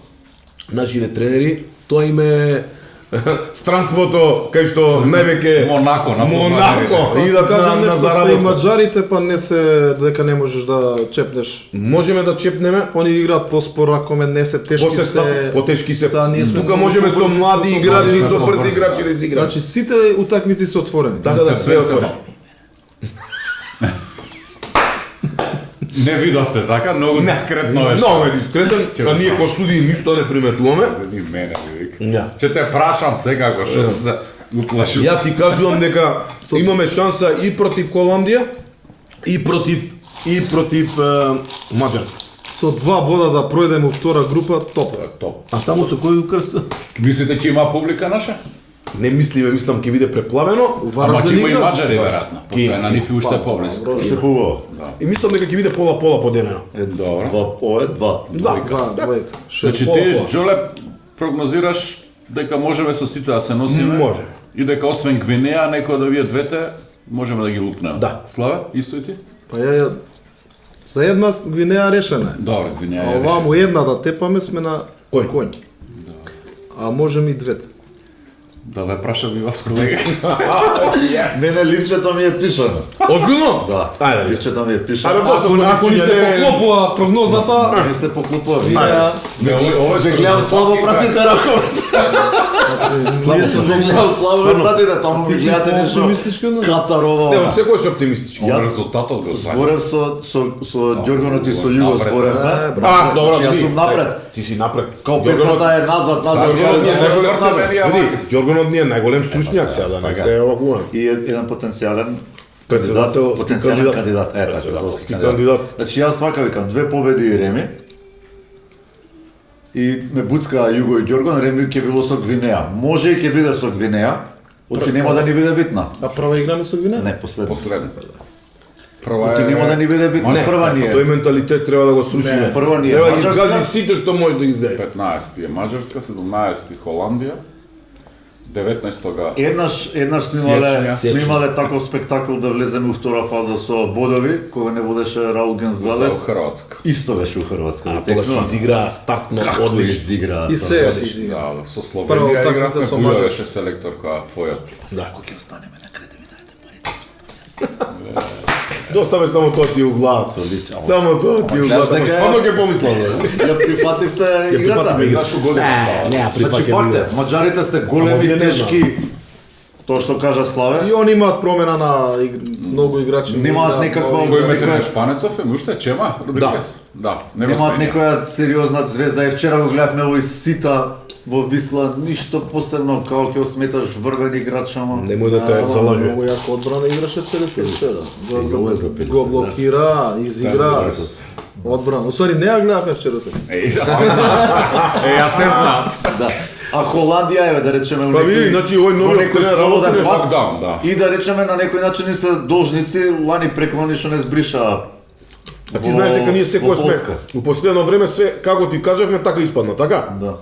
Нашите тренери, тоа им е странството кај што највеќе
Монако, на
Монако идат
Кажам
на
нешто, па и
заработка.
маđарите па не се дека не можеш да чепнеш.
Можеме да чепнеме,
Они играат поспор, ракоме не се тешки
потешки се.
Са, ние сме
Тука
многу
можеме со
побрзи,
млади
со
играчи,
побрзи.
со брзи играчи да изиграат.
Значи сите утакмици се отворени.
Така да
се
све
пресема.
отвори.
Не видовте така, многу дискретно беше.
Много е дискретен, а ние ко студии ништо не приметуваме.
Ни мене ми вика.
Ја.
Ќе те прашам секако што се уплаши.
Ја ти кажувам дека имаме шанса и против Холандија и против Маđарска.
Со 2 бода да пројдеме у втора група, топ.
Топ.
А таму со кој укрст?
Мислите ќе има публика наша?
Не мислам ќе биде преплавено.
Ама
Вараждин
ќе има и
игра.
маđари веројатно. Постоја на нив уште поблиску.
Уште хубаво.
И мислам дека ќе биде пола поделено.
Добро.
Ова е два.
Да,
Двојка.
Значи
пола,
ти,
пола.
Джоле, прогнозираш дека можеме со сите да се носиме?
Може.
И дека освен Гвинеја, некој од овие двете, можеме да ги лупнеме?
Да.
Славе, исто и ти?
Па ја за една Гвинеја решена.
Добро, Гвинеја
А
е
оваа
решена.
му една да тепаме сме на
Кој?
конј. А можеме и двете.
Да ве прашам и вас, колега.
Мене ливчето ми е пишано.
Озбилно?
Да.
Ајде,
Ливчето ми е пишано.
Абе, после
Ако ни се поклопува прогнозата,
Не се поклопува, види.
Не, ово
Ве гледам слабо пратите ракове.
ние сме
Ве гледам слабо ме пратите, таму ми
Ти си
гледате нешто.
по-оптимистички од нас.
Катарова.
Не, од секој е оптимистички.
Ја резултатот го сваѓа.
Зборев со Ѓоргонот и со Југо
Напред.
зборевме.
А, добро,
Значи, јас
види.
сум напред.
Ти си напред.
Као песната е назад, назад.
Ѓоргонот
Ѓоргонот
не се
е
врте
напред.
мене, ама-
Види, Ѓоргонот ни е најголем стручњак сега, да не
Така.
се овакува.
И еден потенцијален
Председателски
потенцијален
кандидат.
кандидат. Така,
Председателски
кандидат.
кандидат.
Значи јас вака викам, 2 победи и Реми. И ме буцка Југо и Ѓоргон, Реми ќе било со Гвинеја. Може и ќе биде со Гвинеја, очи нема да ни биде битна.
А прва играме со Гвинеја?
Не, последно.
Последно. Прва
Очи нема да ни биде битна.
Не,
Прва ни
тој
е.
менталитет треба да го стручиме.
Не, прва ни е
Треба да
Маđарска.
изгази сите што може да издаде.
15 е Маđarska, 17 Холандија, 19
Еднаш
Сјечња.
снимале таков спектакл да влеземе у втора фаза со бодови, кога не водеше Раул
за
Гензалес.
Хрватска.
Исто беше у Хрватска.
А тогаш изигра стартно
Како
одлично.
изигра?
И се изигра.
Да, со
Прва
Словенија
утакмица
игравме,
со
Бујо
Маđarска.
беше селектор која твојот.
Да.
Ако ќе останеме на крај да ми дајте парите.
Доставе само тоа ти у главата.
Одлично.
Само тоа ти у
Ама
главата.
знаеш дека е-
Само ќе помислам.
Ја прифативте играта.
прифативме играта.
Нашу година става.
Не,
Значи факт е, маđарите се
Ама
големи,
вие не
тешки. Тоа што кажа Славе.
И они имаат промена на многу играчи.
Немаат
Да,
некаква-
нови
Кој ме
Некој-
тренер Шпанецов е уште Чема Родригес? Да,
Немаат некоја сериозна звезда. Вчера го гледавме овој Сита во Висла, ништо посебно, као ќе осметаш врвен играч, ама...
Немој да те залажува.
Многу јако одбрана играше Пересте вчера.
Играл е за Пересте,
Го
да.
блокира, изигра. Одбрана. Усвари не ја гледавме вчера.
Јас се знаат. Јас се знаат.
Да. А Холандија е, да речеме,
Па види, значи овој
во
новиот
некој
тренер
слободен
работи
пат.
Локдаун, да.
И да речеме на некој начин се должници, лани преклани што не збриша.
А ти знаеш дека ние секој
во
сме
Полска.
у последно време све како ти кажавме така испадна, така?
Да.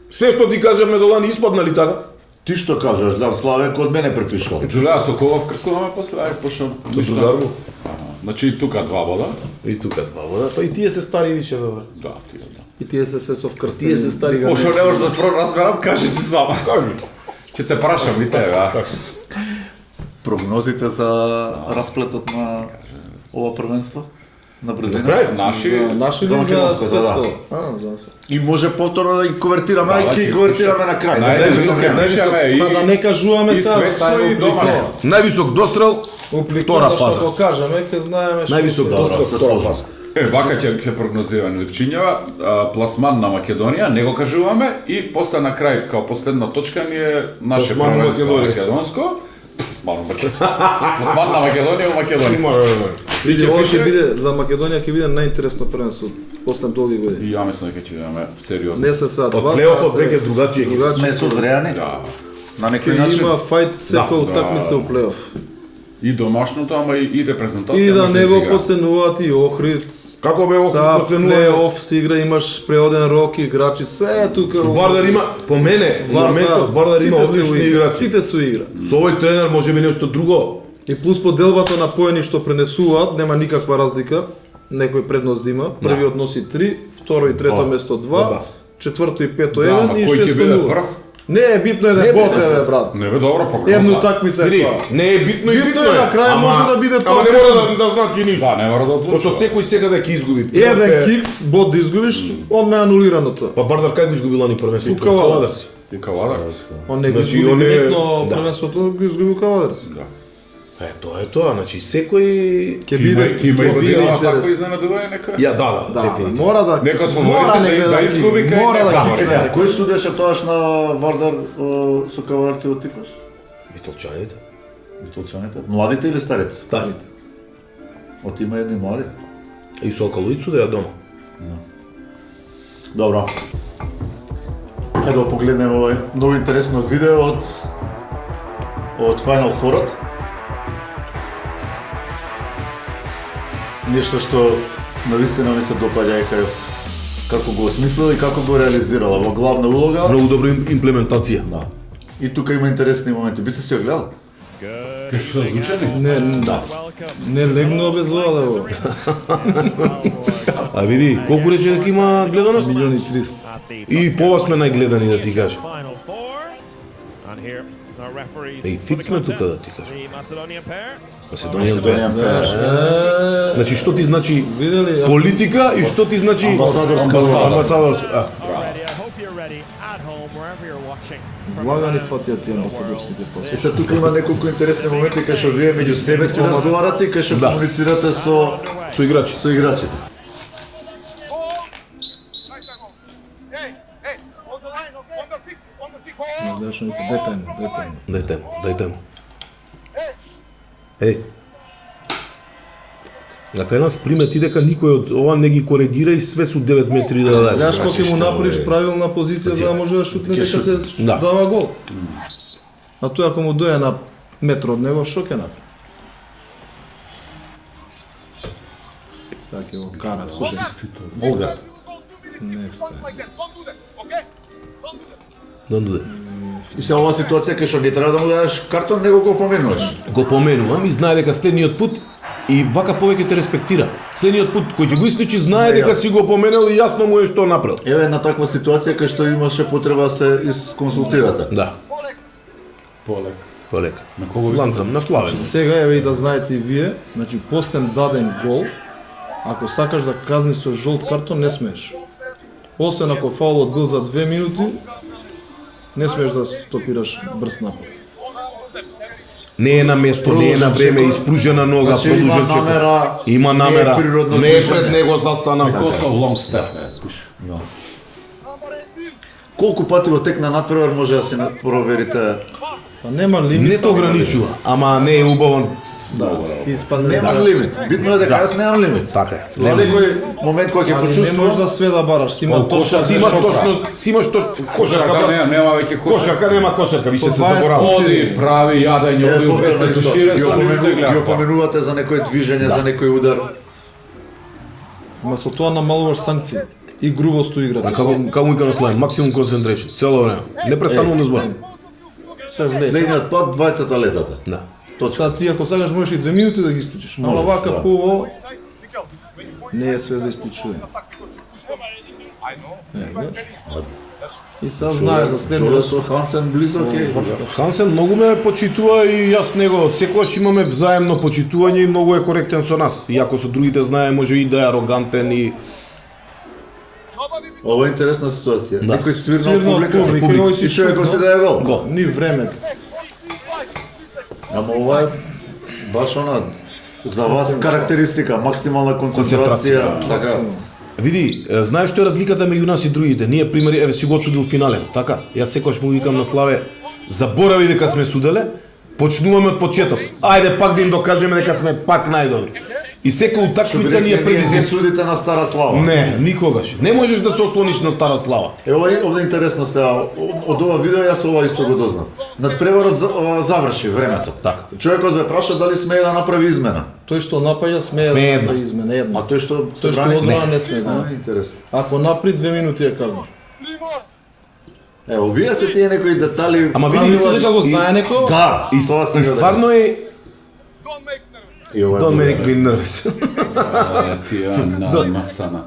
Се што ти кажавме до лани испадна ли така?
Ти што кажеш, да, Славе код мене препишал.
Джулија Соколов крстуваме после, ај почнам.
Добар му.
Значи и тука 2 бода.
И тука два вода, па и тие се стари више, бе.
Да, тие да.
И тие се со вкрстени.
Тие се стари га.
Ошо не можеш да проразберам, кажи си сама.
Кажи.
Ќе те прашам и тебе, а?
Прогнозите за расплетот на ова првенство? На брзина?
Крај?
Наши
Наши
За
ли за
македонско, да, да.
светско? За светско.
И може повторно да ги конвертираме,
Да, да,
ајде
ќе
ги конвертираме на крај.
највисок,
Па да не кажуваме
и
сега,
светско
сај
и
го
домашно.
Највисок дострел, втора
Зашто
фаза.
го кажеме, ќе знаеме што.
Највисок
Добро,
дострел,
се
втора
сложам.
фаза.
Вака ќе прогнозираме Ливчињава, пласман на Македонија, не го кажуваме и после на крај, као последна точка ни е наше
Пласман
првенство
Македонија.
македонско. Пласман на Македонија у Македонија.
Има,
Види,
ќе
ова
пише-
ќе биде за Македонија ќе биде најинтересно првенство после долги години.
И ја мислам дека ќе имаме сериозно.
Не се сега
Од
два,
плейофот
сега се-
веќе другачие ги.
Другачие.
Сме созреани
Да.
на некој
Ќе
начин.
има фајт секоја
Да.
утакмица у плейоф.
И домашното, ама и репрезентација.
И да
може
не го
изигра.
подценуваат и Охрид.
Како бе
Са
ова проценува?
плейоф се игра, имаш преоден рок, играчи, све е тука.
Вардар има, по мене, во моментот Вардар има
сите се
одлични
у игра,
играци.
Сите се игра.
Со овој тренер може би нешто друго.
И плюс поделбата на поени што пренесуваат, нема никаква разлика. Некој предност да има. Првиот носи 3, второ и трето
Да.
место
Да.
2, четврто и пето
Да,
1
ама
и
кој ќе
6
биде
0.
прв?
Не е битно еден бот, бе, брат.
Не бе добро прогноза.
Едно такмица е
Види,
тоа.
не е битно и
Битно
битно
е, на крај
ама-
може да биде тоа
Ама не мора
пресудно.
да значи ништо.
Да, не мора да одлучува.
Пошто секој сега ќе изгуби.
Еден
Е,
кикс, бот да изгубиш, одме анулирано тоа.
Па Вардар кај го изгуби лани првенство?
У Кавадарци.
И Кавадарец.
Он не го
Значи,
изгуби
он е-
директно
да.
првенството, го изгуби у Кавадарци.
Да.
Е, тоа е тоа, значи секој
Ќе биде,
Ќе има и
ќе биде
година такво
интерес.
изненадување нека.
Ја да,
Да,
дефинитивно.
мора да
Некој од
мора
фаворите
негде
да изгуби кај
мора да
некој.
киксне.
Е, кој судеше тоаш на Вардар со Каварци од Типаш?
Битолчаните.
Битолчаните? Младите или старите?
Старите.
Од има едни млади.
И со Калуицу да ја дома.
Добро. Хајде да погледнеме овој многу интересно видео од Final Four-от. Нешто што навистина ми се допаѓа е како го осмислила и како го реализирала во главна улога.
Многу добра имплементација.
Да. И тука има интересни моменти. Би се си ја гледал?
Кај што звучени?
Не,
Да.
не легнува без ова да го.
А види, колку рече дека има гледаност?
Милиони 300.
И по вас сме најгледани да ти кажам.
Еј, фит сме тука да ти кажам.
Македонијан бе.
Е,
Значи што ти значи
видели?
политика и што ти значи
Амбасадорска улога.
амбасадорска.
Влагани фатија тие амбасадорските
И
посови.
се тука има неколку интересни моменти кај што вие меѓу себе си разговарате и кај што
Да.
комуницирате
Со играчи.
со играчите.
Дешно детајно.
Дајте му. Еј. На кај нас примети дека никој од ова не ги коригира и све су 9 метри да даде.
Знаеш кога ќе му направиш правилна позиција за да може да шутне дека се
Да.
дава гол. А тој ако му доја на метро од него, што ќе направи? Сега ќе го кара, слушај.
Олгард.
Не встане.
Дондуде.
И се оваа ситуација кај што не треба да му дадеш картон, него го поменуваш.
Го поменувам и знае дека следниот пут и вака повеќе те респектира. Следниот пут кој ќе го исклучи знае дека си го поменал и јасно му е што направил.
Еве една таква ситуација кај што имаше потреба да се исконсултирате.
Да,
Полек.
полека.
На кого ви?
Ланцам на Славен.
Сега еве и да знаете и вие, значи постен даден гол, ако сакаш да казни со жолт картон не смееш. Освен ако фаулот бил за 2 минути, не смееш да стопираш брз напад.
Не е на место, не е на време, испружена нога,
Значи, има
продолжен чекор.
намера,
Има
не е
намера.
природно
Не е
движење.
пред него застанав.
Because of long step.
Колку пати во тек на надпревар може да се проверите?
Па нема лимит.
Не те ограничува, ама не е убаво.
Испадне.
Немаш лимит. Битно е дека јас немам лимит.
Така е.
Во секој момент кога ќе
Али не
почувствувам,
можеш да све да бараш, си има точно.
Си имаш точно, си имаш точно кошарка, брат.
Нема веќе кошарка.
Кошарка нема кошарка, више се
20
заборава.
Оди, прави јадење, оди у веце, тушира
ги
се, не
опоменувате, ги
гледа.
опоменувате за некој движење, за некој удар.
Ма со тоа намалуваш санкции. и грубост у играта.
Како му кажам Славен, максимум концентрација, цело време. Не престанувам да зборам.
Се зле.
Следниот пат двајцата летата.
Да.
То сега ти ако сакаш можеш и 2 минути да ги исклучиш. Мала вака хубаво. Не е све за исклучување. И сега знае за
Чоле
следниот.
со Хансен близо, окей.
Хансен многу ме почитува и јас него од секогаш имаме взаемно почитување и многу е коректен со нас. Иако со другите знае може и да е арогантен и
Ова е интересна ситуација.
Да.
Некој свирнал
Свирнал
публика,
публика и овој си
и човекот
шутнал.
си да е гол.
гол.
Ни време.
Ама ова е баш она за вас карактеристика, максимална концентрација, така.
Види, знаеш што е разликата меѓу нас и другите? Ние примери, еве си го судил финален, така? Јас секогаш му викам на Славе, заборави дека сме суделе, почнуваме од почеток. Ајде пак да им докажеме дека сме пак најдобри. И секоја утакмица ни е
Не
предизвик.
судите на Стара Слава.
Не, никогаш. Не можеш да се ослониш на Стара Слава.
Ова е интересно сега, од ова видео јас ова исто го дознав. Надпреварот заврши времето.
Така.
Човекот ве праша дали смее да направи измена.
Тој што напаѓа смее
Смее
да
една.
направи измена една.
А тој што
Тој што одбрана не смее да.
Интересно.
Ако напри 2 минути е казна.
Ево, вие се тие некои детали.
Ама види,
Мислиш дека го
и-
знае некој?
Да,
И,
тоа
и стварно е
И ова е
Don't
добро.
make me nervous.
Тија на масана.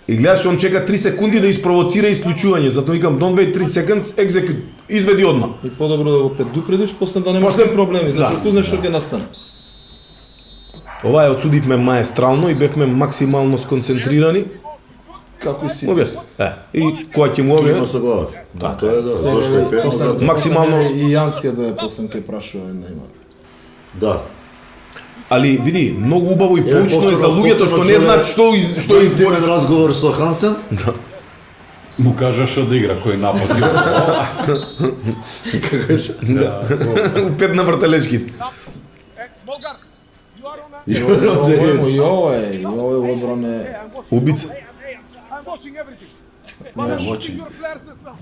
И гледаш, он чека 3 секунди да испровоцира исклучување, затоа викам don't wait 3 seconds, execute, изведи одма.
И подобро да го предупредиш, после да немаш
После-
проблеми,
да.
зашто знаеш што ќе настане.
Ова ја отсудивме маестрално и бевме максимално сконцентрирани.
Како и си.
Објасни. И кога ќе му
Има
објасни,
со глава. Да, тоа е да. Зошто е пеено?
После-
максимално-
после и Јански дое после ќе прашува една има.
Да.
али види, многу убаво и поучно е за
повторно-
луѓето што не
повторно
знаат што
Што
изборат.
изборен разговор со Хансен?
Му кажа што да игра, кој напад.
У 5 на вртелечки.
Bulgar, you are on a...
И ова е одбране.
Убица.
I'm watching everything. But I'm watching your players as well.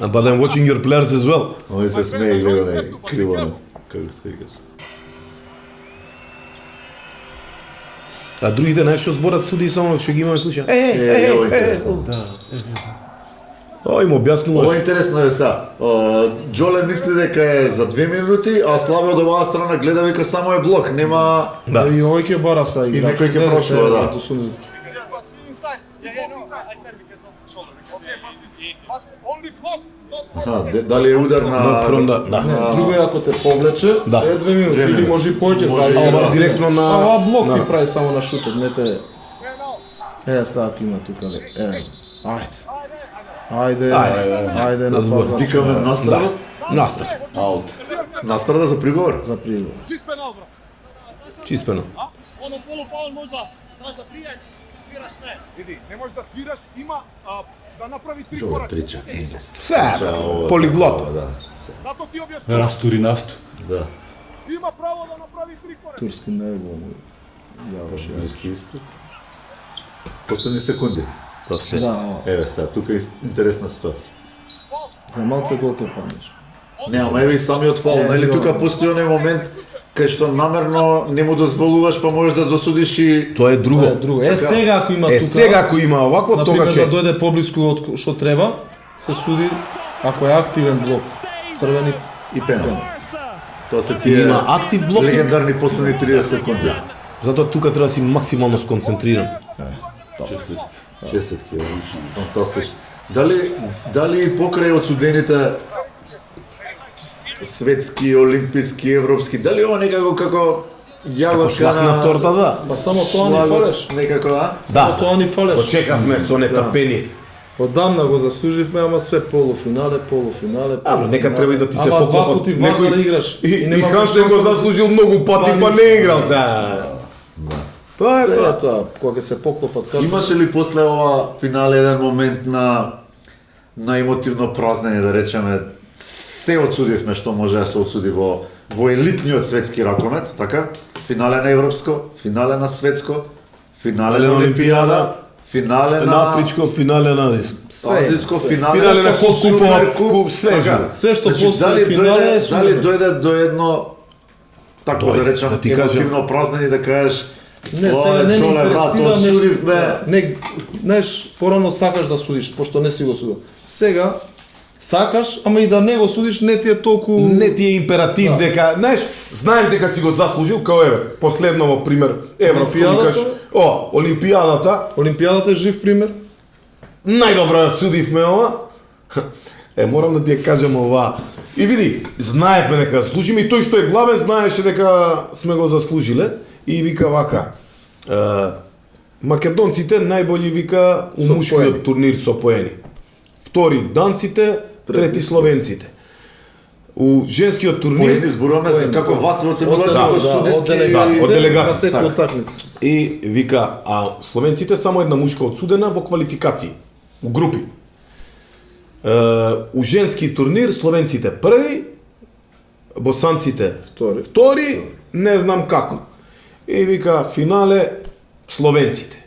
But I'm watching your players as well.
Ој се смее и гледа не, криво. Како се викаш?
А другите знаеш што зборат суди само што ги имаме случај.
Ова е интересно.
Ој му
Ова е
објаснуваш.
интересно е са. Джоле мисли дека е за 2 минути, а Славе од оваа страна гледа века само е блок, нема.
Да.
И овој ќе бара са играч.
некој ќе прошува, да.
Inside. Yeah, no, inside. I said because of the shoulder. Okay, but only block. Stop.
Аха, дали е удар на
Not from the- да.
Друго е ако те повлече,
Да.
е 2 минути
Две
или
минути.
може и повеќе
Може и
зависи.
ова директно на-
Ова блок
на-
ти прави само на шутот, не те. Сега има тука. Ајде. Ајде на
збор.
пазар.
Дикаме
Да.
настава.
Настав.
Аут.
Настрада за приговор.
За приговор.
Чист пенал, брат.
Чиспено.
Ono polufaul možda, znaš da prije sviraš ne. Vidi, ne možeš da sviraš, ima da napravi 3
Джоле
koraka.
прича енглески.
Се, полиглот.
Да.
Zato ti objašnjam.
Растури нафту.
Да.
Ima pravo da napravi 3 koraka.
Турски не е го.
Блиски исток. Последни секунди. После.
Да,
Еве сега, тука е интересна ситуација.
за малце гол ќе паднеш.
Не, ама еве и самиот фаул, нели
да.
тука постои оној момент кај што намерно не му дозволуваш, па можеш да досудиш и
Тоа е друго.
Тоа е друго. Сега ако има
Е,
тука,
сега ако има овакво,
например,
тогаш
да
е.
дојде поблиску од што треба, се суди ако е активен блок. Црвени
и пенал. Тоа се тие
Има актив блок.
легендарни последни 30 секунди.
Затоа тука треба да си максимално сконцентриран.
Честитки, одлично. Фантастично. Дали покрај одсудените светски, олимписки, европски, дали ова некако како јаготка
Шлак на торта, да.
Па само тоа ни фалеш.
Некако, а?
Само тоа ни фалеш.
Почекавме со нетапение.
Одамна го заслуживме, ама све полуфинале.
Ама нека треба и да ти се
Ама два
поклопат.
пути варна да играш.
И
нема
Хансен го
шанса.
заслужил многу пати, па не играл за. Тоа е
Се
тоа.
е тоа, кога се поклопат како
Имаше ли после ова финале еден момент на емотивно празнење, да речеме, се одсудивме што може да се одсуди во елитниот светски ракомет, така? Финале на европско, финале на светско, финале на олимпијада, финале
На
на
афричко финале на
азиско, финале
Финале на Куп,
Супер
Куп, све
така.
живо.
Све што
Значи,
постои финале е
дали
судено.
дојде до едно, така да
Дојде,
речам,
да ти кажам.
емотивно празнење, да кажеш,
Не,
Ой,
сега не ме
Джоле, брат,
интересира
отсудивме.
Не, знаеш, порано сакаш да судиш, пошто не си го судил. Сега сакаш, ама и да не го судиш, не ти е толку...
Не ти е императив
Да.
дека, знаеш дека си го заслужил, као еве, последно во пример Европа,
Олимпијадата.
викаш, Олимпијадата,
Олимпијадата е жив пример.
најдобро ја судивме ова. Морам да ти ја кажем ова. И види, знаевме дека заслужиме и тој што е главен знаеше дека сме го заслужиле и вика вака. Македонците најбољи вика у
Со
мушкиот
поени.
турнир со поени. Втори данците, трети словенците. У женскиот турнир
Поени зборуваме за како вас во оценувате
Да,
како
од
судиски...
делегатите,
од делегати,
на секоја
така.
утакмица.
и вика, а словенците само една мушка одсудена во квалификации, у групи. У женски турнир словенците први, босанците втори, не знам како. И вика финале словенците.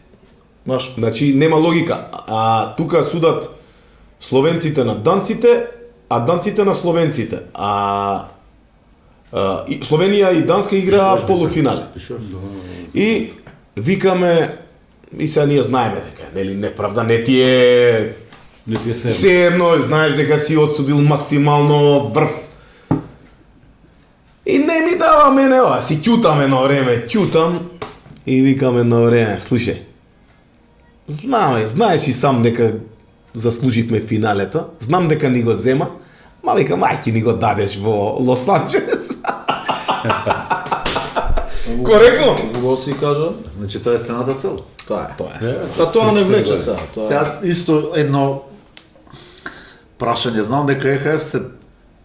Маш,
Значи нема логика. А тука судат словенците на данците, а данците на словенците. И Словенија и Данска играа полуфинале. И викаме, и сега ние знаеме дека, нели, неправда не ти е
Не ти е се.
се едно, знаеш дека си одсудил максимално врв. И не ми дава мене ова, си ќутам едно време, ќутам и викам едно време, слушај, знаеш и сам дека заслуживме финалето, знам дека ни го зема, ма викам, ајки ни го дадеш во Лос Анџелес. Коректно?
го си кажа,
Значи тоа е следната цел.
тоа е.
Тоа е.
Та тоа не влече сега. Тоа е.
Сега исто едно прашање, знам дека ЕХФ се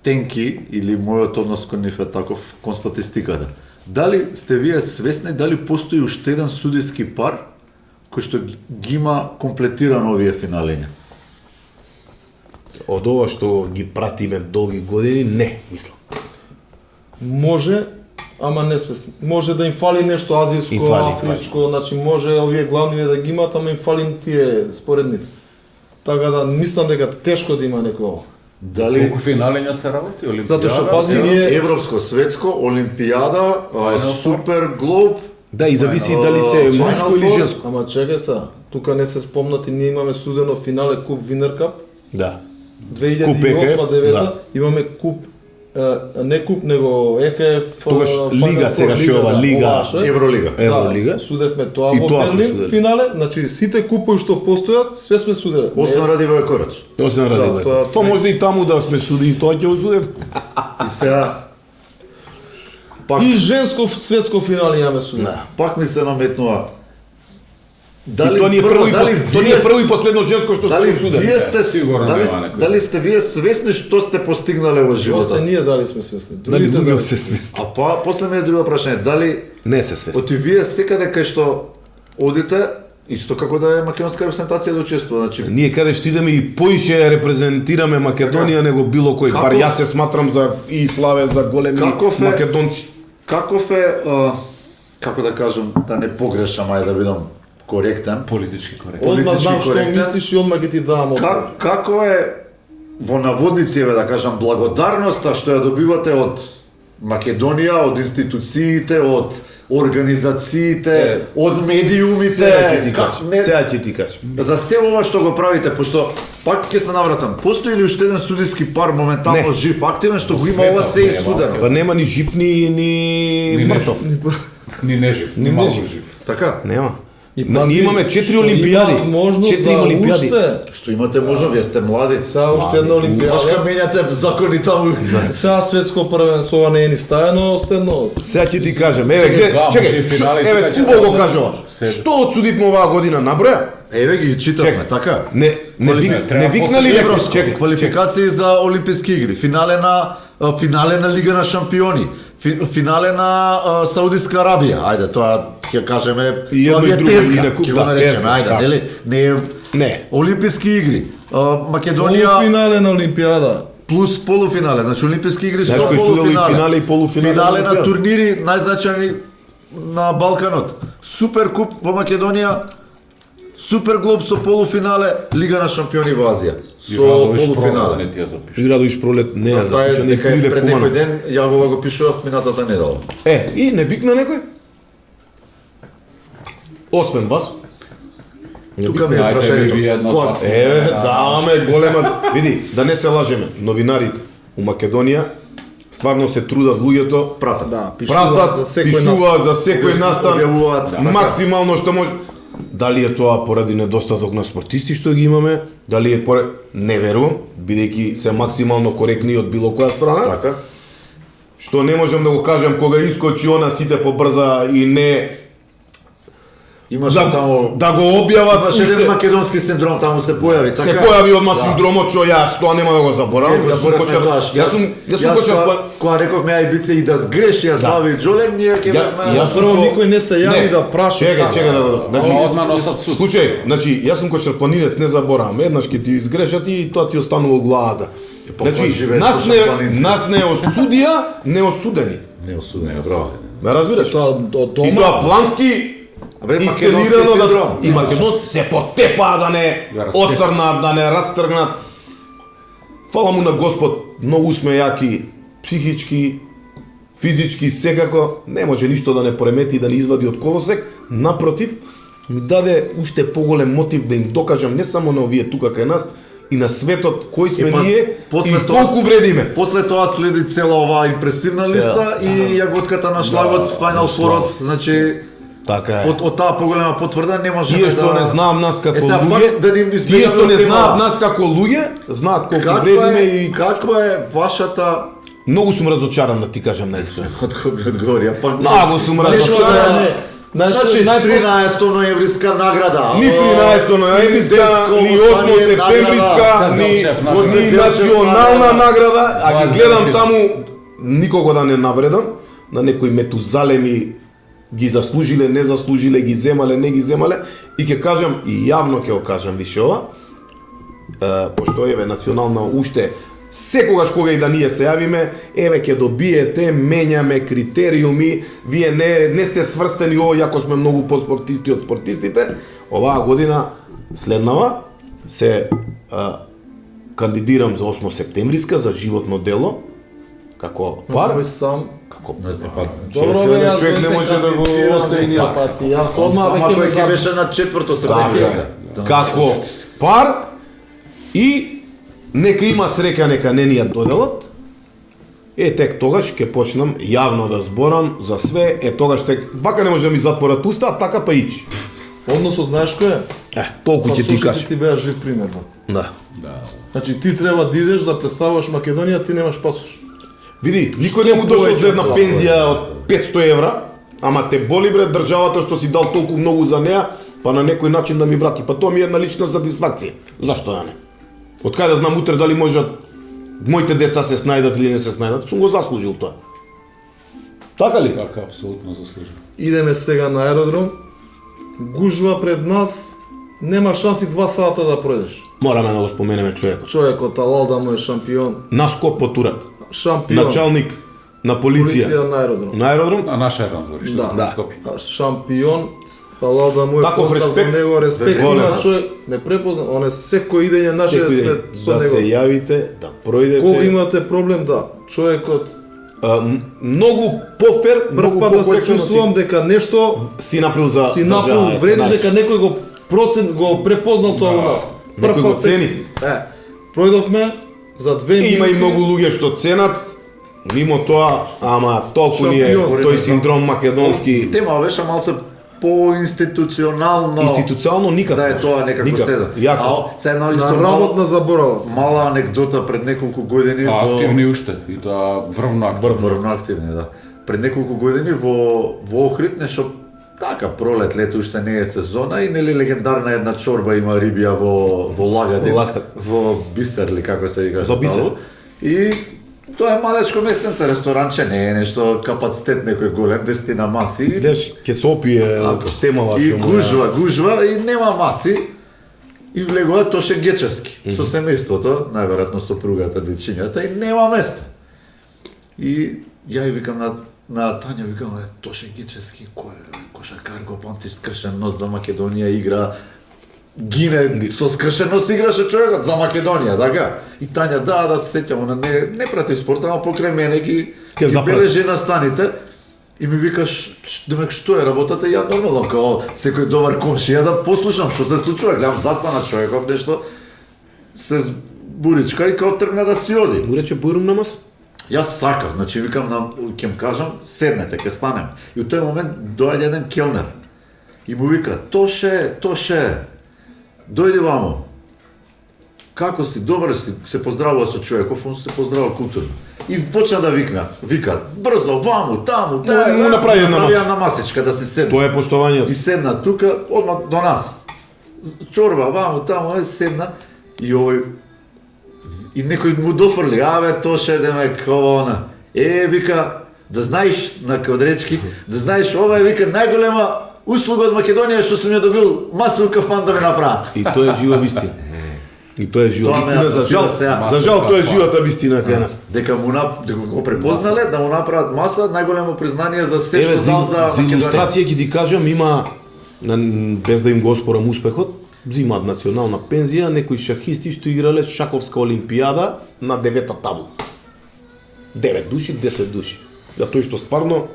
тенки или мојот однос кон нив е таков кон статистиката. Дали сте вие свесни дали постои уште еден судиски пар кој што ги има комплетирано овие финалења?
Од ова што ги пратиме долги години, не, мислам.
Може, ама не свесни. Може да им фали нешто азијско,
Им фали,
афричко, значи може овие главни да ги имат, ама им фали тие споредните. Така да мислам дека тешко да има некој.
Дали
Колку финалења се работи? Олимпијада?
Затоа што пази ние
Европско, светско, Олимпијада,
Final
Супер Глоб,
Да, и зависи дали се е
Final
мачко или
Four.
женско.
Ама чекај са, тука не се спомнати, ние имаме судено финале Куп Винер Кап,
Да.
2008-2009,
да.
имаме Куп, не Куп, него ЕХФ...
Тогаш Лига, сега ще ова Лига,
Евролига.
Евролига.
Да, судевме тоа
И
во
тоа сме
Берлин
судели.
финале, значи сите купови што постојат, све сме судели.
Освен Радивој Корач.
Освен ради
тоа-
тоа може и таму да сме суди и тоа ќе осудев.
И сега пак,
И женско светско финале имаме судели.
пак ми се наметнува.
И тоа ни е прво и последно женско што
Дали
сме судели.
вие сте
Сигурно
дали,
нема некој.
дали сте вие свесни што сте постигнале во
После
животот?
ние дали сме свесни.
Дали
Другите
луѓе
дали
се
сме.
свести?
А после ми е друго прашање, дали
Не се свести.
оти вие секаде кај што одите, исто како да е македонска репрезентација да учествува, значи
Ние каде што идеме и поише репрезентираме Македонија него било кој. Бар
Каков-
јас се сматрам за и славе за големи
Каков е-
македонци.
каков е како да кажам, да не погрешам, ајде да бидам коректен.
Политички коректно.
Одма
политички
знам што
коректен.
мислиш и одма ќе ти давам одговор.
Како е во наводници, еве да кажам, благодарноста што ја добивате од Македонија, од институциите, од организациите, од
Сега ќе
медиумите,
ти кажам. Сега ќе ти кажам.
за се ова што го правите, пошто пак ќе се навратам. Постои ли уште еден судиски пар моментално
Не.
жив, активен што го има
светот
ова се и
нема.
судено?
Па нема ни жив ни мртов.
Ни нежив,
Ни
ни малку
нежив.
жив.
Така,
Нема.
И
Ние
пази,
имаме 4
што
олимпијади.
имаат можност
4
за
олимпијади.
уште.
што имате можност, вие сте млади.
Сега уште една
Баш
олимпијада.
ка менјате закони таму.
Сега светско првенство ова не е ни стајано, следно.
Сега ќе ти кажам, еве
Два
гледај,
може
чекај,
финали,
еве
така ќе
убаво го
да-
кажува.
Седи.
Што одсудивме оваа година наброја?
Еве ги читавме,
Чекай.
така.
Треба
Не викнали
после
некој,
Европско,
чекај,
квалификации за Олимписки игри, финале на Лига на шампиони, финале на Саудиска Арабија. Ајде, тоа ќе кажеме,
И едно
тоа
и
е
друго,
тезга,
и на куп,
ќе
да,
го наречеме,
тезга,
ајде,
да.
нели? Не е
Не.
Олимписки игри. Македонија
Финале на олимпијада.
плюс полуфинале, значи Олимписки игри
Знаеш
со
кои судели
полуфинале.
финале и полуфинале
Финале
на
на
Олимпијада?
турнири најзначајни на Балканот. Суперкуп во Македонија, Суперглоб со полуфинале, Лига на шампиони во Азија со полуфинале.
Не ти ја запишеш.
Изградувиш пролет, не ја
Тоа е
запиша, не
дека е
криле
пред
кумано.
некој ден, ја го пишував минатата недела.
И не викна некој? освен вас.
Тука ми е
Дайте ми вие едно
прашањето.
сасвим.
Даваме голема... Види, да не се лажеме, новинарите у Македонија стварно се трудат луѓето,
Пратат.
Да, пишуваат за секој
пишуваат за секој настан,
Објавуваат, да.
максимално што може. Дали е тоа поради недостаток на спортисти што ги имаме, дали е поради... Не верувам, бидејќи се максимално коректни од било која страна.
Така.
Што не можам да го кажам кога искочи она сите побрза и не
Имаше таму
да го објават
имаше еден македонски синдром таму се појави, така.
се појави одма синдромот што јас тоа нема да го заборавам.
Јас сум
кочар
кога рековме ај бице и да сгреши, јас слави Џолем, ние ќе
јас
Прво никој не се јави да праша.
Чекај да. Значи
Одма носат суд.
случај, значи јас сум кошарпланинец, не заборавам. Еднаш ќе ти изгрешат и тоа ти останува у главата. Значи
живеат
нас не осудија, не осудени.
не осудено, браво.
Ме разбираш?
Тоа од
И
дома.
тоа плански
Абе,
исценирано
македонски
да
синдром.
и македонски се потепаа да не
Да растепаат.
оцрнат, да не растргнат. Фала му на Господ, многу сме јаки психички, физички, секако не може ништо да не поремети и да не извади од колосек. Напротив, ми даде уште поголем мотив да им докажам не само на овие тука кај нас, и на светот кои сме ние и колку вредиме.
После тоа следи цела оваа импресивна листа и јаготката на шлагот, Final Four-от, значи
Така е.
од таа поголема потврда не може
Тие што не знаат нас како
сега пак
луѓе,
да ни
тие што не
избегнеме
знаат
тема.
нас како луѓе, знаат колку вредиме и
каква е вашата
многу сум разочаран да ти кажам наискрено.
одговори, а пак
Многу сум разочаран.
Значи 13 ноемвриска награда.
Ни 13 ноемвриска, ни 8 септемвриска, ни национална награда, а ги гледам таму никого да не навредам, на некои метузалеми ги заслужиле, не заслужиле, ги земале, не ги земале, и ќе кажам и јавно ќе го кажам више ова, пошто еве национална уште секогаш кога и да ние се јавиме, еве ќе добиете, менјаме критериуми, вие не сте сврстени ово, јако сме многу поспортисти од спортистите. Оваа година следнава се кандидирам за 8 септемвриска за животно дело како пар,
Кој сам.
како
Добро бе, јас
човек не може да го остави ни
пати. Јас одма
Сама
веќе
кој
ме
ќе
забавам.
беше на 4
Така
септемвриска.
е. Како пар и нека има среќа, нека не ни ја доделат. Тек тогаш ќе почнам јавно да зборам за све, тогаш тек вака не може да ми затворат уста, а така па ичи.
Односо, знаеш кој е?
Толку ќе ти
Слушайте,
кажам.
ти беа жив пример, брат.
Да.
Значи ти треба да идеш да представуваш Македонија, ти немаш пасош.
Види, никој не му дошол за една пензија од 500 евра, ама те боли бре државата што си дал толку многу за неа, па на некој начин да ми врати. Па тоа ми е една лична сатисфакција. Зашто да не? Од кај да знам утре дали можат моите деца се снајдат или не се снајдат, сум го заслужил тоа. Така ли?
Така, апсолутно заслужен.
Идеме сега на аеродром. Гужва пред нас, нема шанси 2 сата да пројдеш.
Мораме да го споменеме човекот.
Човекот Алалда му е шампион.
Наскок по Турак,
Шампион.
началник на полиција
Полиција на аеродром.
на аеродром.
На наш аеродром збориш,
Да.
на Скопје.
Шампион. Алалда му е
Таков
поздрав
респект.
до него, респект
Голем.
има човек, не препозна, он е секој идење нашиот
Секој
свет
ден
со
да се
него.
јавите, да пројдете.
Кога имате проблем, да, човекот
Многу пофер,
прв
многу
пат да се
покоректно
чувствувам дека нешто
си направил за
си направил
држава,
вредиш,
се
дека некој го го препознал тоа у нас.
Некој го цени.
Пројдовме за 2
И има и
минути.
многу луѓе што ценат мимо тоа, ама толку ни е
Шампион.
тој синдром македонски
Тема беше малце поинституционално.
институционално никако.
Да е тоа некако следа.
Јако.
А се една
На
исто
работна заборавот.
мала анекдота пред неколку години
А,
во
активни уште, и тоа врвно активни.
врвно активни, да. Пред неколку години во Охрид нешто така пролет, лето уште не е сезона и нели легендарна една чорба има рибија во Лагадин,
Лагадин.
во Бисер или како се вика.
Во Бисер.
И тоа е малечко местенце, ресторанче, не е нешто капацитет некој голем, 10 маси.
Видеш, ќе се опие темава
И
што му ја-
гужва и нема маси. И влегува Тоше Гечевски со семејството, најверојатно сопругата, дечињата, и нема место. И ја и викам на Тања, викам, Тоше Гечевски, кој е кошаркар, го памтиш, скршен нос за Македонија, игра, гине, со скршен нос играше човекот за Македонија, така? И Тања, да се сеќам, она не прати спорт, ама покрај мене ги
запрати.
бележи на станите. И ми викаш, демек што е работата, и ја нормално, као секој добар комши, ја да послушам што се случува, гледам застана човеков нешто, се буричка и као тргна да си оди.
Му рече бурум на маса.
Јас сакав, значи викам ќе му кажам, седнете, ќе станем. И у тој момент доаѓа еден келнер. И му вика, Тоше, дојди вамо. Како си, добар си, се поздравува со човеков, он се поздравува културно. И почна да вика, брзо, ваму, таму,
Му направи една маса.
една масичка да се седне.
Тоа е поштованието.
И седна тука, одма до нас. Чорба, ваму, таму, седна. И овој и некој му дофрли, Тоше, демек, она. Вика, да знаеш, на квадречки, да знаеш, ова е, вика, најголема услуга од Македонија што сум ја добил масово кафан да ме направат.
И тоа е жива вистина. И тоа е жива
Тоа ме
вистина,
асоцира
за жал тоа е живата вистина кај нас.
Дека го препознале, да му направат маса, најголемо признание за се
Еве,
што дал
за
за Македонија.
илустрација ќе ти кажам, има, без да им го оспорам успехот, взимаат национална пензија некои шахисти што играле шаковска олимпијада на 9-та табла. 9 души, 10 души. За тој што стварно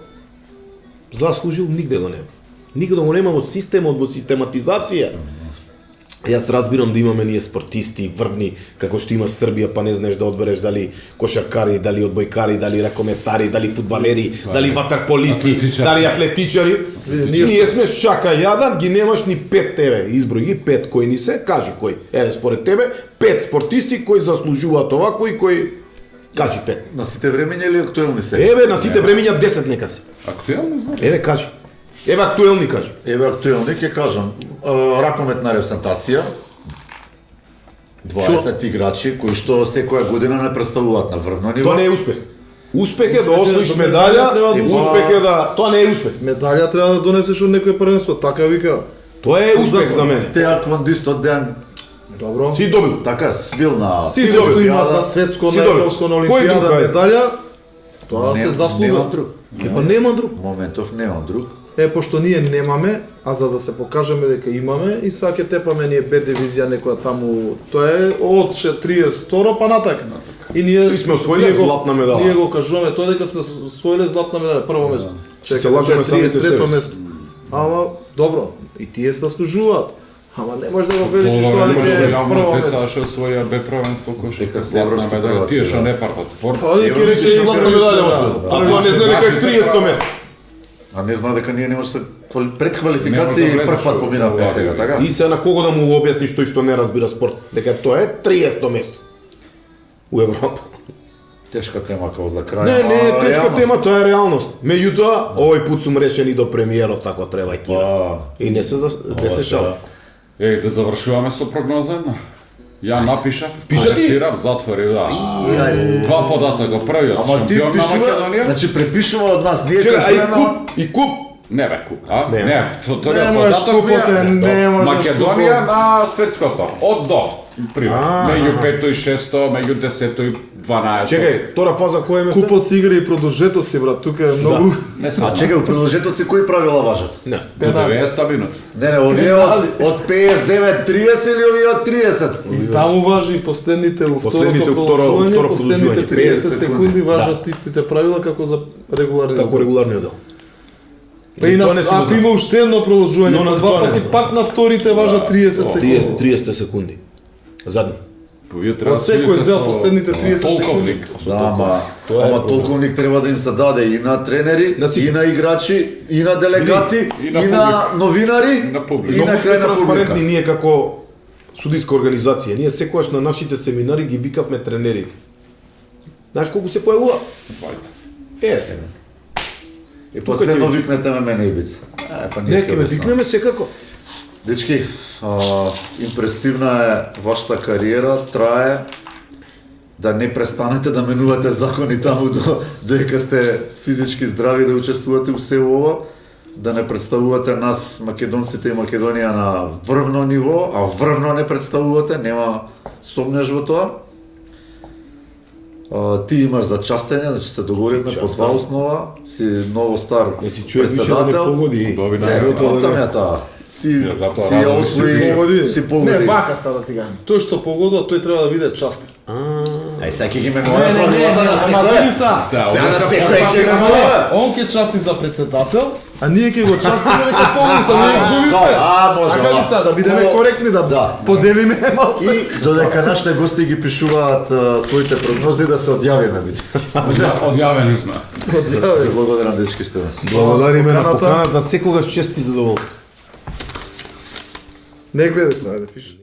заслужил, нигде го нема. Нигде го нема во системот, во систематизација. Јас разбирам да имаме ние спортисти, врвни, како што има Србија, па не знаеш да одбереш дали кошаркари, дали одбојкари, дали ракометари, дали фудбалери, дали ватерполисти, дали атлетичари. Ние сме шака јадан, ги немаш ни 5 тебе. Изброј ги 5 кои ни се, кажи кој. Еве според тебе 5 спортисти кои заслужуваат овако и кои кажи 5.
На сите времења или актуелни се?
Еве на сите времења 10 нека се.
Актуелни збори.
Еве кажи. Еве актуелни кажи.
Еве актуелни ќе кажам. Ракометна репрезентација. 20 играчи кои што секоја година не представуваат на врвно ниво.
Тоа не е успех. Успех е да освоиш
до
медаља,
медаља треба да
успех е да... Тоа не е успех.
Медаља треба да донесеш од некој првенство, така вика.
Тоа е успех за мене.
Теаквондистот ден
Добро.
Си добил.
така бил на
Сите што имаат на светско,
Си
на
добил.
европско, на
Кој
олимпијада
друг е?
медаља, тоа се заслуга.
Немам друг.
Па нема друг.
Моментов немам друг.
Пошто ние немаме, а за да се покажеме дека имаме, и сега ќе тепаме ние Б дивизија некоја таму, тоа е од 32 па натака. И ние
И сме освоиле
ние го-
златна медала.
Ние го кажуваме тоа дека сме освоиле златна медала, прво место.
Ще се лажеме самите себе
33
си.
место. Ама добро, и тие заслужуваат. Ама не можеш да го велиш што
Ова
дека е прво
јавност
место.
деца што освоја Б првенство кој што
Дека
е
се
златна
европски
медаља,
прваци,
тие што
да.
не партат спорт.
Па ќе рече и
Златна медаља освоил. А тоа не знае дека е 30 место.
А не знае дека ние не може се предквалификации
Нема да
прв пат
влезеш
поминавме
во
сега, така?
И се на кого да му го објасниш тој што не разбира спорт, дека тоа е 30 место у Европа.
Тешка тема као за крај.
Не, не,
ама
тешка
реалност.
тема, тоа е реалност. Меѓутоа, овој пат сум решен и до премиерот тако треба и кина. И не се не се шал.
Да завршуваме со прогноза една. Ја напишав,
Пиша ти?
проектирав, затворив, да.
Ајде.
Два податока, првиот
Ама ти
шампион на
пишува,
Македонија.
значи препишува од нас, ние
Чека, а
кажуваме
и куп.
Не бе, куп, а?
Не.
Не, тоа
Не
е
можеш
податок ми
купот е, не можеш
Македонија
купот.
на светското, од до. Пример, меѓу 5 и 6, меѓу 10 и 12.
Чекај, втора фаза кој е место?
Купот си игра и продолжетот си, брат, тука е многу.
Не се
А
знам.
чекај, у продолжетот си кои правила важат?
Не.
До 90 минути.
Не, овие од 59-30 или овие од 30?
Таму важи и последните во
Последните
второто
у второ
продолжување, последните
продолжување,
30 секунди важат истите правила како за регуларни.
Како регуларниот дел.
Па и на,
Тоа не си го
ако
знам.
има уште едно продолжување,
Но на
на два
тоа не
пати
знам.
пак на вторите важат 30 секунди.
30 секунди. Задни.
Вие треба
Од секој
сидите
дел
со
последните 30
полковник.
Да, ама
Тоа е
ама толковник треба да им се даде и на тренери,
На сите.
и на играчи, и на делегати,
И на
и на новинари,
И на публика.
и на
Многу сме
крај на
транспарентни
публика.
ние како судиска организација. Ние секогаш на нашите семинари ги викавме тренерите. Знаеш колку се појавува?
20.
И последно викнете ме мене Ибица. Па ние
Не, ќе ме викнеме секако.
Дечки, импресивна е вашата кариера, трае да не престанете да менувате закони таму додека сте физички здрави да учествувате у се ова, да не представувате нас македонците и Македонија на врвно ниво, а врвно не представувате, нема сомнеш во тоа. Ти имаш за частење, значи се договоривме по това основа, си ново стар
Значи човек више да не
председател.
погоди.
Добри
Не,
најавно.
спомтам ја таа. Си
Ја затоа
си ја
радам и си
освои,
Погоди.
си погоди.
Не, вака сега да ти кажам. Тој што погодува, тој треба да биде частен.
Ај сега ќе ги менуваме правилата на секој.
Сега,
Сега
овде
на
се
секој ќе
потпака
менува.
Он ќе части за председател, а ние ќе го частиме дека полуса не изгубите.
може,
Така ли са, да бидеме коректни, да поделиме малце.
И додека нашите гости ги пишуваат своите прогнози да се одјавиме бици. Може?
Одјавени сме.
Благодарам дечки што нас.
Благодариме на
поканата.
поканата, секогаш чест и задоволство.
Не гледай се, ајде пиши.